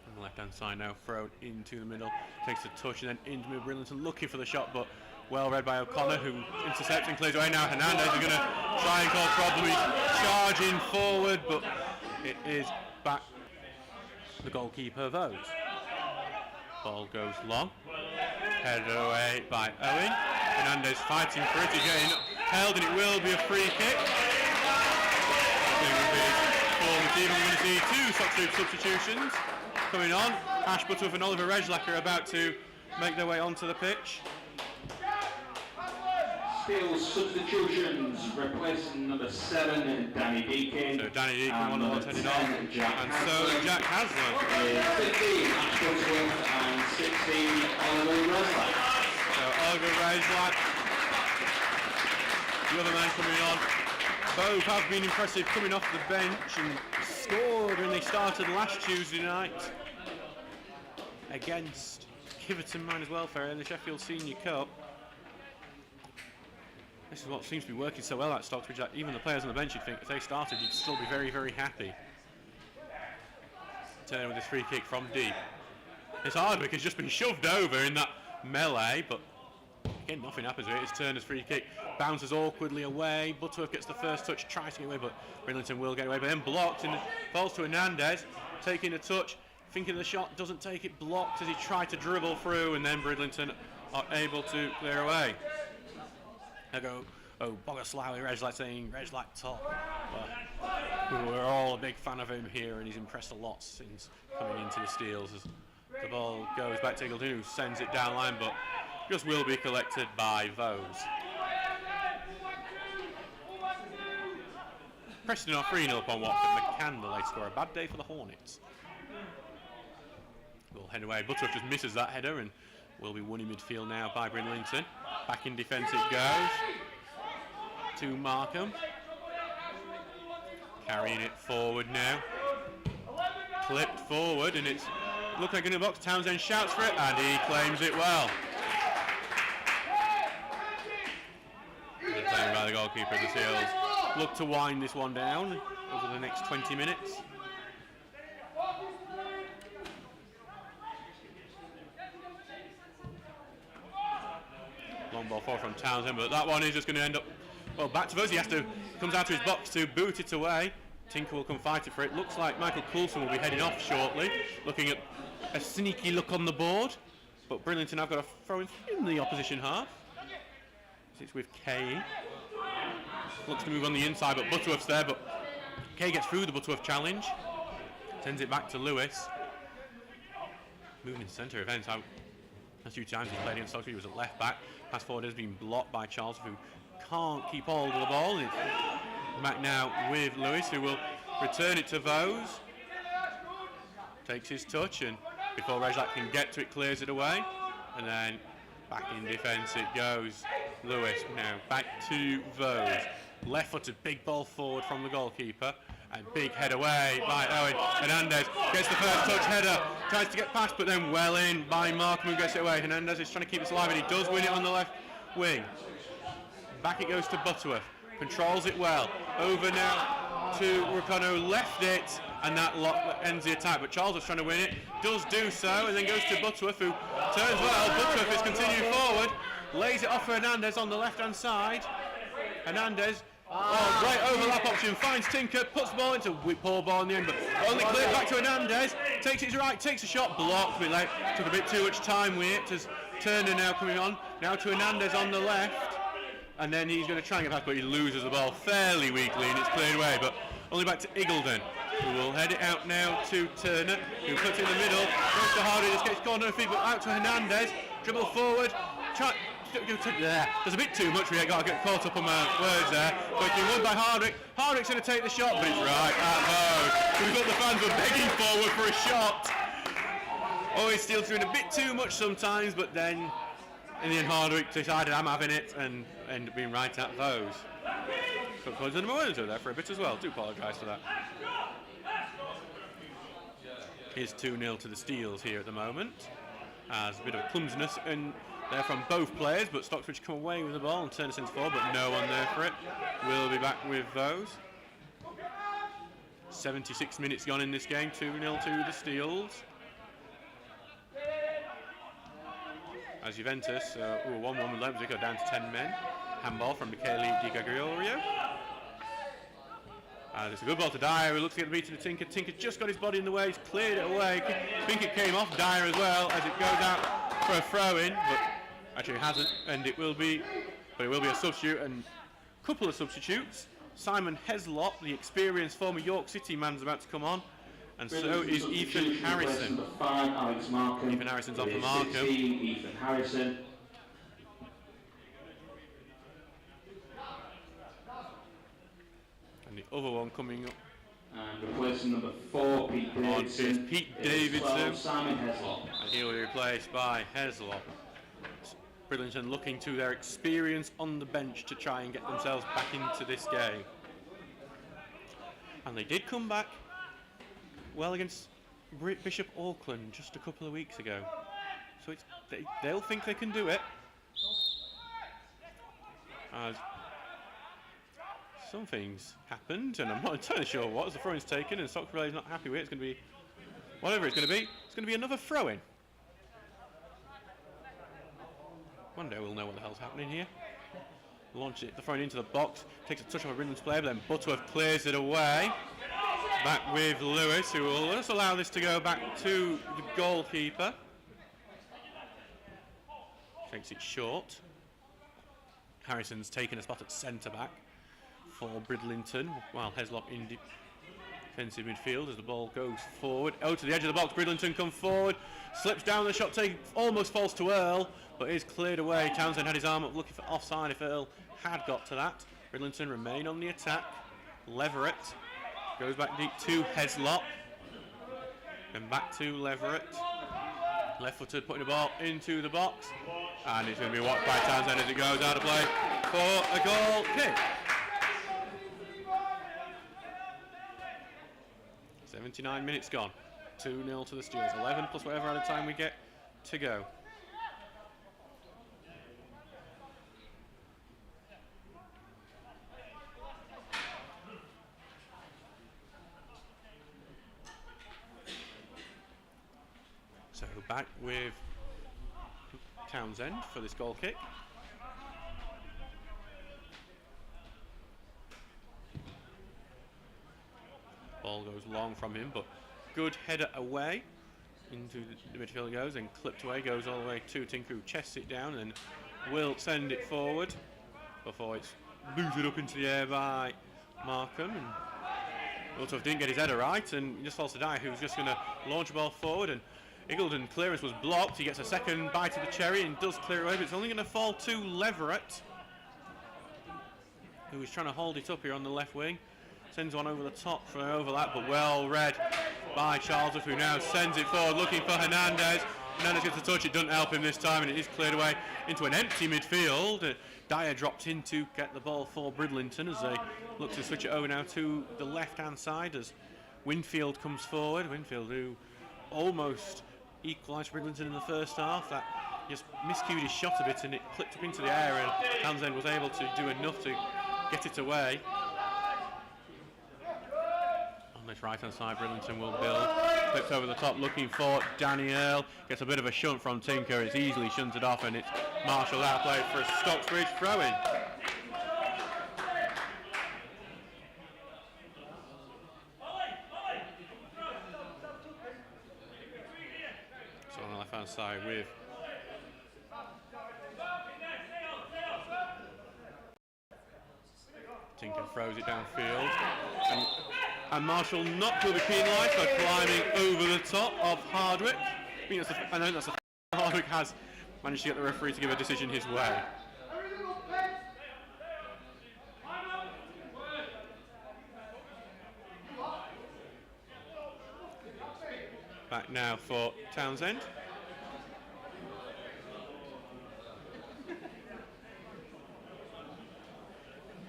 Speaker 1: On the left-hand side now, thrown into the middle, takes a touch and then into Bridlington, looking for the shot, but well read by O'Connor, who intercepts and clears away. Now Hernandez is going to try and cause problems. He's charging forward, but it is back the goalkeeper, those. Ball goes long. Headed away by Owen. Hernandez fighting for it, getting held, and it will be a free kick. We're going to see two Stocksbridge substitutions coming on. Ash Butterworth and Oliver Rejlak are about to make their way onto the pitch.
Speaker 2: Steele's substitutions, replacing number 7, Danny Deakin.
Speaker 1: So Danny Deakin, one of the ones heading on. And so Jack Haslam.
Speaker 2: 15, Ash Butterworth, and 16, Oliver Rejlak.
Speaker 1: So Oliver Rejlak, the other man coming on. Both have been impressive coming off the bench and scored when they started last Tuesday night against Kiverton Miners Welfare in the Sheffield Senior Cup. This is what seems to be working so well at Stocksbridge, that even the players on the bench, you'd think if they started, you'd still be very, very happy. Turner with this free kick from deep. This Hardwick has just been shoved over in that melee, but again, nothing happens with it. It's Turner's free kick, bounces awkwardly away. Butterworth gets the first touch, tries to get away, but Bridlington will get away, but then blocked and falls to Hernandez, taking a touch, thinking of the shot, doesn't take it, blocked as he tried to dribble through, and then Bridlington are able to clear away. They go, Bogoslawi Rejlak saying Rejlak top. We're all a big fan of him here, and he's impressed a lot since coming into the Steels. As the ball goes back to Eagleton, who sends it down line, but just will be collected by Vose. Preston are 3-0 upon Watford. McCann, the late scorer. A bad day for the Hornets. Will head away. Butterworth just misses that header and will be won in midfield now by Bridlington. Back in defence it goes to Markham. Carrying it forward now. Clipped forward, and it's looked like in the box. Townsend shouts for it, and he claims it well. Good playing by the goalkeeper of the Seals. Look to wind this one down over the next 20 minutes. Long ball forward from Townsend, but that one is just going to end up, well, back to Vose. He has to, comes out to his box to boot it away. Tinker will come fighting for it. Looks like Michael Coulson will be heading off shortly, looking at a sneaky look on the board. But Bridlington have got a throw in the opposition half. It's with Kay. Looks to move on the inside, but Butterworth's there, but Kay gets through the Butterworth challenge. Sends it back to Lewis. Moving into centre events. A few times he played against Stocksbridge, he was at left back. Pass forward has been blocked by Charles, who can't keep hold of the ball. And it's back now with Lewis, who will return it to Vose. Takes his touch, and before Rejlak can get to it, clears it away. And then back in defence it goes. Lewis now back to Vose. Left-footed, big ball forward from the goalkeeper. And big head away by Owen. Hernandez gets the first touch, header, tries to get past, but then well in by Markham, who gets it away. Hernandez is trying to keep this alive, and he does win it on the left wing. Back it goes to Butterworth, controls it well. Over now to Rucano, left it, and that ends the attack. But Charles is trying to win it, does do so, and then goes to Butterworth, who turns well. Butterworth is continuing forward, lays it off for Hernandez on the left-hand side. Hernandez. Oh, great overlap option, finds Tinker, puts the ball into poor ball in the end, but only cleared back to Hernandez, takes it right, takes a shot, blocked a bit late, took a bit too much time with it, as Turner now coming on, now to Hernandez on the left, and then he's going to try and get past, but he loses the ball fairly weakly, and it's cleared away, but only back to Eagleton, who will head it out now to Turner, who puts it in the middle, goes to Hardy, just gets corner feet, but out to Hernandez, dribble forward, there's a bit too much, we got to get caught up on my words there. Quickly won by Hardwick. Hardwick's going to take the shot, but it's right at Vose. We've got the fans were begging forward for a shot. Always Steele's doing a bit too much sometimes, but then in the end Hardwick decided I'm having it and ended up being right at Vose. Got close to the moments there for a bit as well. Do apologise for that. Here's 2-0 to the Steels here at the moment. As a bit of clumsiness and there from both players, but Stocksbridge come away with the ball and turn it into forward, but no one there for it. We'll be back with Vose. 76 minutes gone in this game, 2-0 to the Steels. As Juventus, 1-1 with Leipzig, go down to 10 men. Handball from Michele Di Gregorio. It's a good ball to Dyer, who looks to get the beat to the Tinker. Tinker just got his body in the way, he's cleared it away. I think it came off Dyer as well as it goes out for a throw-in, but actually it hasn't, and it will be a substitute, and a couple of substitutes. Simon Heslop, the experienced former York City man, is about to come on, and so is Ethan Harrison.
Speaker 2: Number 5, Alex Markham.
Speaker 1: Ethan Harrison's on for Markham.
Speaker 2: 16, Ethan Harrison.
Speaker 1: And the other one coming up
Speaker 2: And replacing number 4, Pete Davidson.
Speaker 1: is Pete Davidson.
Speaker 2: 12, Simon Heslop.
Speaker 1: And he will be replaced by Heslop. Bridlington looking to their experience on the bench to try and get themselves back into this game. And they did come back well against Bishop Auckland just a couple of weeks ago. So they'll think they can do it. As some things happened, and I'm not entirely sure what, as the throw-in's taken and Stocksbridge is not happy with it. It's going to be, whatever it's going to be, it's going to be another throw-in. One day we'll know what the hell's happening here. Launch it, the throw-in into the box, takes a touch off a Bridlington's player, but then Butterworth clears it away. Back with Lewis, who will just allow this to go back to the goalkeeper. Takes it short. Harrison's taken a spot at centre-back for Bridlington, while Heslop in defensive midfield as the ball goes forward. Oh, to the edge of the box, Bridlington come forward, slips down the shot, almost falls to Earl, but is cleared away. Townsend had his arm up looking for offside if Earl had got to that. Bridlington remain on the attack. Leverett goes back deep to Heslop, and back to Leverett. Left-footed, putting the ball into the box, and it's going to be watched by Townsend as it goes out of play for a goal kick. 79 minutes gone. 2-0 to the Steelers. 11 plus whatever added time we get to go. So back with Townsend for this goal kick. Ball goes long from him, but good header away. Into the midfield it goes, and clipped away, goes all the way to Tinker, who chests it down and will send it forward before it's booted up into the air by Markham. And Wiltoff didn't get his header right, and he just falls to Dyer, who's just going to launch the ball forward. And Iggulden clearance was blocked. He gets a second bite of the cherry and does clear away, but it's only going to fall to Leverett, who is trying to hold it up here on the left wing. Sends one over the top for an overlap, but well read by Charlesworth, who now sends it forward looking for Hernandez. Hernandez gets a touch, it doesn't help him this time, and it is cleared away into an empty midfield. Dyer dropped in to get the ball for Bridlington as they look to switch it over now to the left-hand side as Winfield comes forward. Winfield, who almost equalised Bridlington in the first half. That just miscued his shot a bit and it clipped up into the air, and Townsend was able to do enough to get it away. On this right-hand side, Bridlington will build. Flips over the top, looking for Danny Earl. Gets a bit of a shunt from Tinker. It's easily shunted off, and it's Marshall out play for a Stocksbridge throw-in. So on the left-hand side with Tinker throws it downfield. And Marshall not will be penalised for climbing over the top of Hardwick. I know that's the Hardwick has managed to get the referee to give a decision his way. Back now for Townsend.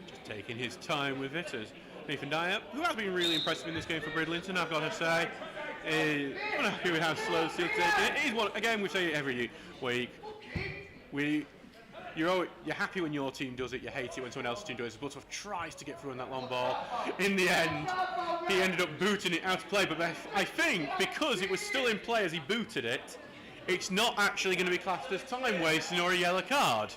Speaker 1: Just taking his time with it as Nathan Dyer, who has been really impressive in this game for Bridlington, I've got to say. I'm not happy with how slow Steel's taking it. It is one, again, we say it every week. You're happy when your team does it, you hate it when someone else's team does it. Butterworth tries to get through on that long ball. In the end, he ended up booting it out of play, but I think because it was still in play as he booted it, it's not actually going to be classed as time wasting or a yellow card.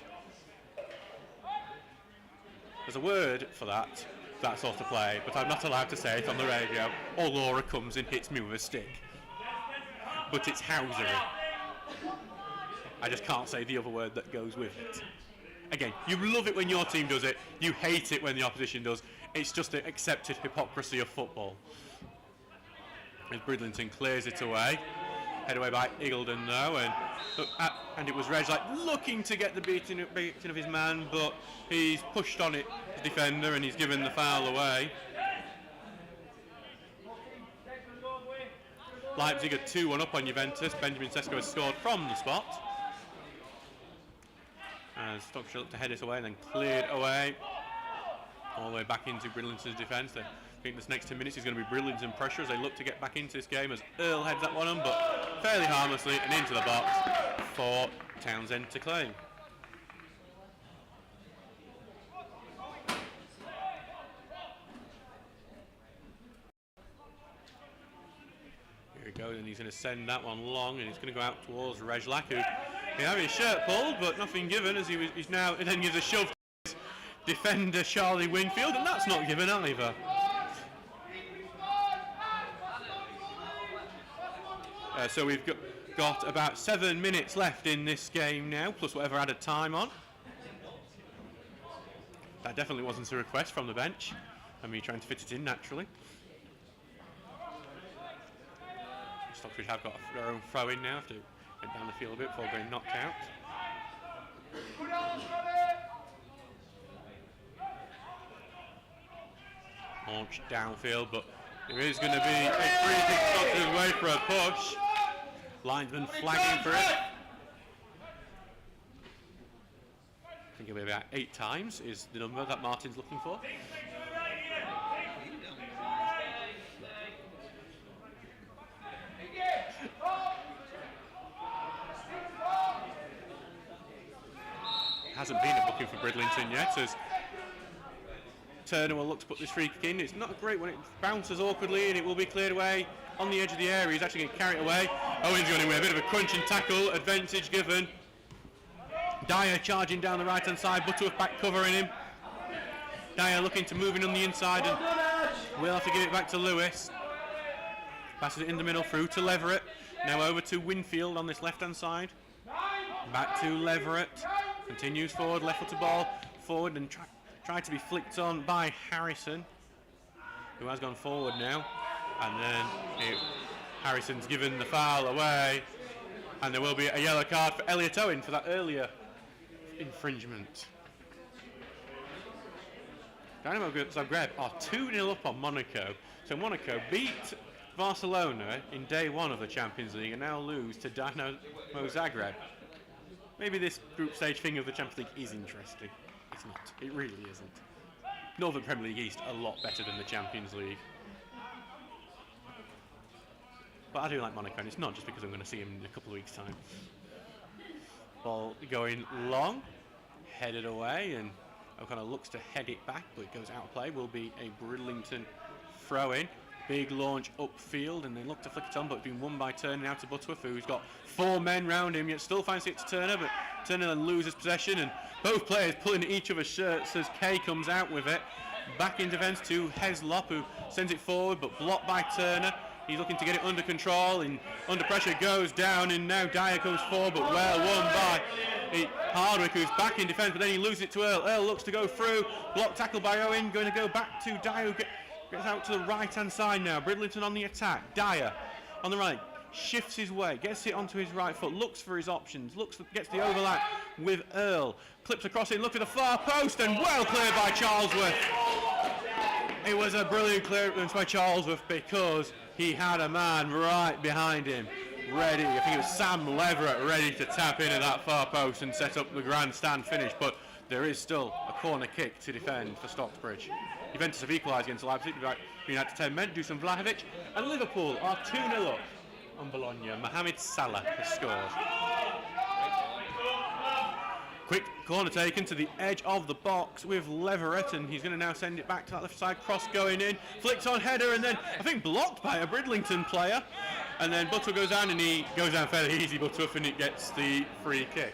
Speaker 1: There's a word for that, that sort of play, but I'm not allowed to say it on the radio, or Laura comes and hits me with a stick. But it's housery. I just can't say the other word that goes with it. Again, you love it when your team does it, you hate it when the opposition does. It's just the accepted hypocrisy of football. As Bridlington clears it away. Head away by Eagledon though, and it was Reg looking to get the beating of his man, but he's pushed on it, the defender, and he's given the foul away. Leipzig are 2-1 up on Juventus. Benjamin Sesko has scored from the spot. As Stocksbridge looked to head it away and then cleared away all the way back into Bridlington's defence. I think this next 10 minutes is going to be Bridlington pressure as they look to get back into this game, as Earl heads that one on, but fairly harmlessly and into the box for Townsend to claim. Here he goes, and he's going to send that one long, and he's going to go out towards Rejlak, who he had his shirt pulled, but nothing given, as he's now, and then gives a shove to his defender Charlie Wingfield, and that's not given either. So we've got about 7 minutes left in this game now, plus whatever added time on. That definitely wasn't a request from the bench, and me trying to fit it in naturally. Stocksbridge have got their own throw in now, have to get down the field a bit before being knocked out. Launch downfield, but there is going to be a free kick Stocksbridge away for a push. Linesman flagging for it. I think it'll be about 8 times is the number that Martin's looking for. Hasn't been a booking for Bridlington yet, as Turner will look to put this free kick in. It's not a great one, it bounces awkwardly and it will be cleared away on the edge of the area. He's actually going to carry it away. Owen's going to win a bit of a crunching tackle, advantage given. Dyer charging down the right hand side, Butterworth back covering him. Dyer looking to move in on the inside, and we'll have to give it back to Lewis. Passes it in the middle through to Leverett. Now over to Winfield on this left hand side. Back to Leverett. Continues forward, left footed ball forward, and tried to be flicked on by Harrison, who has gone forward now. And then Harrison's given the foul away, and there will be a yellow card for Elliot Owen for that earlier infringement. Dynamo Zagreb are 2-0 up on Monaco. So Monaco beat Barcelona in day 1 of the Champions League and now lose to Dynamo Zagreb. Maybe this group stage thing of the Champions League is interesting. It's not. It really isn't. Northern Premier League East a lot better than the Champions League. But I do like Monaco, and it's not just because I'm going to see him in a couple of weeks' time. Ball going long, headed away, and O'Connor looks to head it back, but it goes out of play. Will be a Bridlington throw-in. Big launch upfield, and they look to flick it on, but being won by Turner now to Butterworth, who's got 4 men round him, yet still finds it to Turner, but Turner then loses possession, and both players pulling at each other's shirts as Kay comes out with it. Back in defence to Heslop, who sends it forward, but blocked by Turner. He's looking to get it under control, and under pressure goes down, and now Dyer comes forward, but well won by Hardwick, who's back in defence, but then he loses it to Earl. Earl looks to go through, block tackle by Owen, going to go back to Dyer, who gets out to the right-hand side now. Bridlington on the attack. Dyer on the right, shifts his way, gets it onto his right foot, looks for his options, gets the overlap with Earl, clips across it, look at the far post, and well cleared by Charlesworth. It was a brilliant clearance by Charlesworth because he had a man right behind him, ready. I think it was Sam Leverett ready to tap into that far post and set up the grandstand finish, but there is still a corner kick to defend for Stocksbridge. Juventus have equalised against Leipzig, being out to 10 men. Dusan Vlahovic, and Liverpool are 2-0 up on Bologna. Mohamed Salah has scored. Quick corner taken to the edge of the box with Leverett, and he's going to now send it back to that left side. Cross going in, flicked on header, and then I think blocked by a Bridlington player. And then Butterworth goes down, and he goes down fairly easy, Butterworth, and it gets the free kick.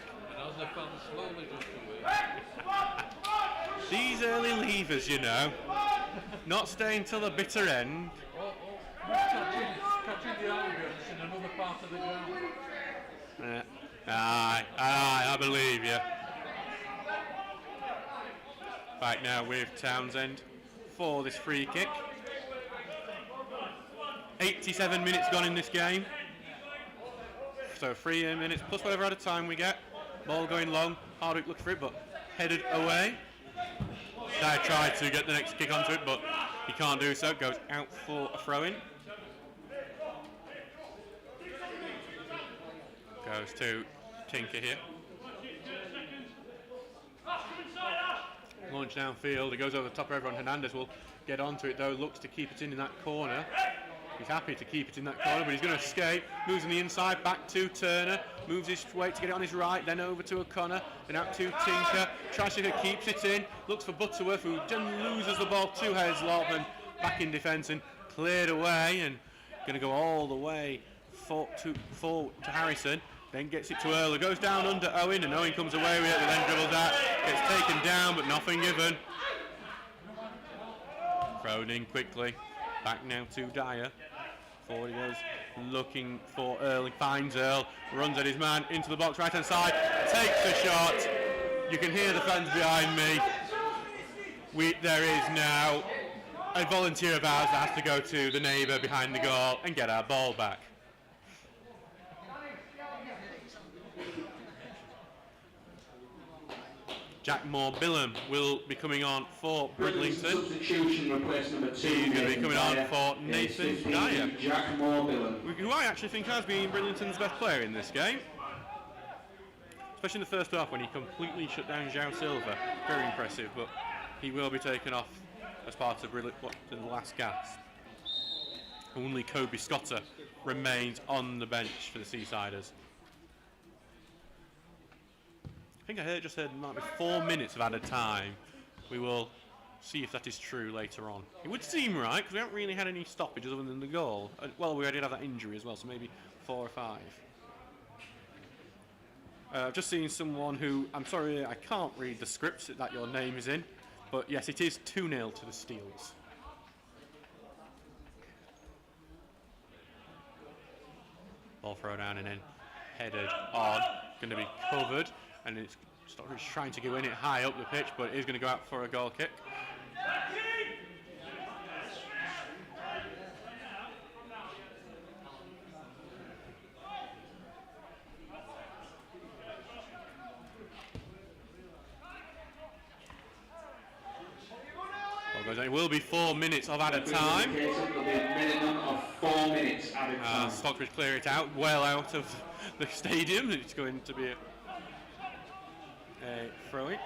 Speaker 1: These early leavers, you know. not staying till the bitter end.
Speaker 4: Catching the arrogance in another part of the ground.
Speaker 1: Aye, I believe you. Back now with Townsend for this free kick. 87 minutes gone in this game. So 3 minutes plus whatever out of time we get. Ball going long. Hardwick looking for it, but headed away. Dyer tried to get the next kick onto it, but he can't do so. Goes out for a throw-in. Goes to Tinker here. Launch downfield. It goes over the top of everyone. Hernandez will get onto it though. Looks to keep it in that corner. He's happy to keep it in that corner, but he's going to escape. Moves on the inside, back to Turner. Moves his weight to get it on his right, then over to O'Connor, then out to Tinker. Tries to keeps it in. Looks for Butterworth, who then loses the ball to Heslop and back in defence and cleared away. And going to go all the way to Harrison. Then gets it to Earl, who goes down under Owen, and Owen comes away with it, and then dribbles out. Gets taken down, but nothing given. Thrown in quickly. Back now to Dyer. Forward he goes, looking for Earl. He finds Earl, runs at his man into the box, right hand side, takes the shot. You can hear the fans behind me. There is now a volunteer of ours that has to go to the neighbour behind the goal and get our ball back. Jack Moore-Bilham will be coming on for Bridlington.
Speaker 2: Substitution request number 2.
Speaker 1: He's going to be coming on for Nathan Dyer,
Speaker 2: Jack Moore-Bilham.
Speaker 1: who I actually think has been Bridlington's best player in this game. Especially in the first half when he completely shut down João Silva. Very impressive, but he will be taken off as part of Bridlington's last gasp. Only Kobe Scotter remains on the bench for the Seasiders. I think I just heard it might be 4 minutes of added time. We will see if that is true later on. It would seem right, because we haven't really had any stoppages other than the goal. Well, we did have that injury as well, so maybe 4 or 5. I've just seen someone who, I'm sorry, I can't read the script that your name is in, but yes, it is 2-0 to the Steels. Ball throw down and then headed on. Going to be covered. And it's Stockbridge trying to go in it high up the pitch, but it is going to go out for a goal kick. It will be 4 minutes of added time.
Speaker 2: It will be a minimum of 4 minutes added time.
Speaker 1: Stockbridge clear it out, well out of the stadium. It's going to be a throw-in.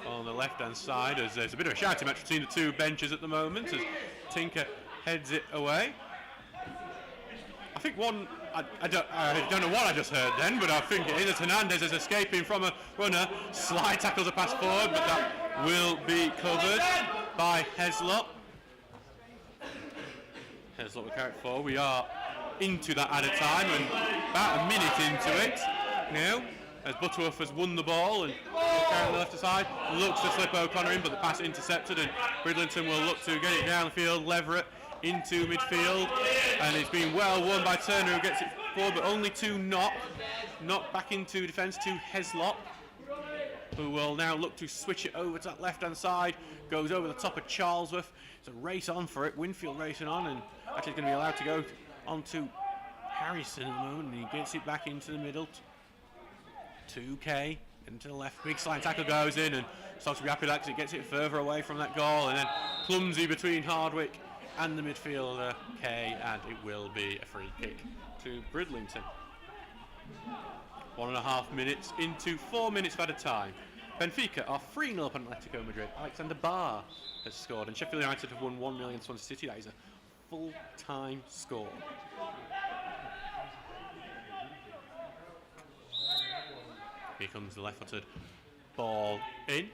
Speaker 1: On the left-hand side, as there's a bit of a shouting match between the two benches at the moment, as Tinker heads it away. I think one, I don't know what I just heard then, but I think it is as Hernandez is escaping from a runner. Slide tackles a pass forward, but that will be covered by Heslop. Heslop will carry it forward. We are into that added time and about a minute into it now, as Butterworth has won the ball and carry on the left side. Looks to slip O'Connor in, but the pass intercepted, and Bridlington will look to get it downfield. Leverett into midfield, and it's been well won by Turner, who gets it forward, but only to knock back into defence to Heslop, who will now look to switch it over to that left-hand side. Goes over the top of Charlesworth. It's a race on for it. Winfield racing on, and actually going to be allowed to go on to Harrison at the moment, and he gets it back into the middle. 2K into the left. Big slide tackle goes in, and Stocks will be happy with that because it gets it further away from that goal, and then clumsy between Hardwick and the midfielder Kay, and it will be a free kick to Bridlington. 1.5 minutes into 4 minutes at a time. Benfica are 3-0 up on Atletico Madrid. Alexander Barr has scored, and Sheffield United have won 1 million Swansea City. That is a full-time score. Here comes the left-footed ball in.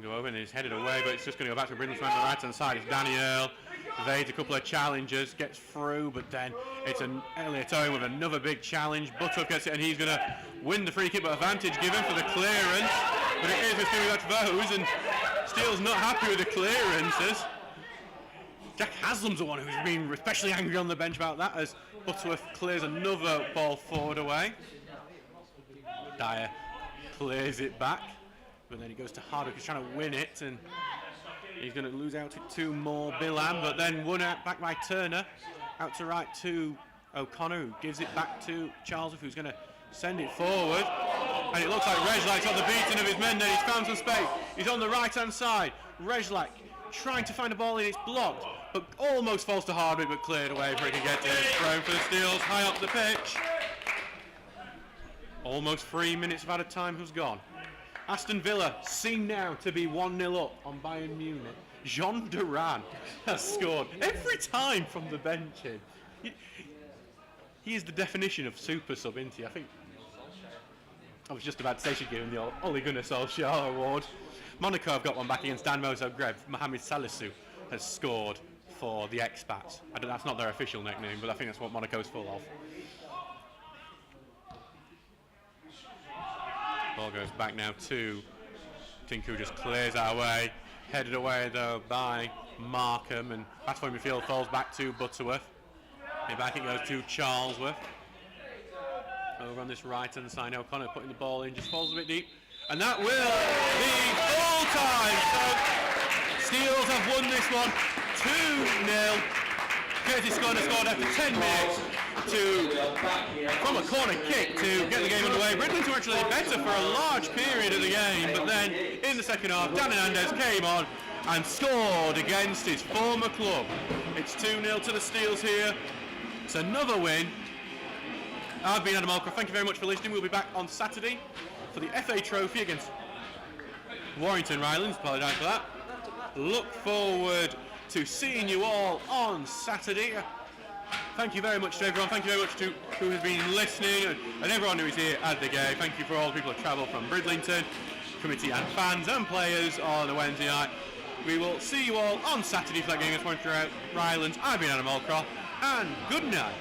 Speaker 1: Go over and he's headed away, but it's just going to go back to Bridlington on the right hand side. It's Danny Earl. Evades a couple of challengers, gets through, but then it's an Elliot Owen with another big challenge. Buttock gets it, and he's going to win the free kick, but advantage given for the clearance. But it is just going to go back to those, and Steele's not happy with the clearances. Jack Haslam's the one who's been especially angry on the bench about that, as Butterworth clears another ball forward away. Dyer clears it back, but then he goes to Hardwick, who's trying to win it, and he's going to lose out to two more Billam, but then won out back by Turner, out to right to O'Connor, who gives it back to Charles, who's going to send it forward, and it looks like Rejlak's on the beating of his men. Then he's found some space. He's on the right hand side. Rejlak trying to find a ball in, it's blocked, but almost falls to Hardwick, but cleared away before he can get it. Thrown for the Steels, high up the pitch. Almost 3 minutes of added time has gone. Aston Villa seem now to be 1-0 up on Bayern Munich. Jean Duran has scored every time from the bench. He is the definition of super sub, isn't he? I was just about to say she'd give him the Ole Gunnar Solskjaer award. Monaco have got one back against Danmo Zagreb. Mohamed Salisu has scored for the expats. That's not their official nickname, but I think that's what Monaco's full of. Ball goes back now to Tinku, just clears our way. Headed away though by Markham, and that's when midfield falls back to Butterworth. And back it goes to Charlesworth. Over on this right hand side, O'Connor putting the ball in, just falls a bit deep. And that will be full time. So Steels have won this one 2-0. Curtis scored after 10 minutes from a corner kick to get the game underway. Bridlington were actually better for a large period of the game, but then in the second half, Dan Hernandez came on and scored against his former club. It's 2-0 to the Steels here. It's another win. I've been Adam Allcroft. Thank you very much for listening. We'll be back on Saturday for the FA Trophy against Warrington Rylands. Apologise for that. Look forward to seeing you all on Saturday. Thank you very much to everyone. Thank you very much to who has been listening and everyone who is here at the game. Thank you for all the people who travelled from Bridlington, committee and fans and players on a Wednesday night. We will see you all on Saturday for that game against Warrington Rylands. I've been Adam Allcroft, and good night.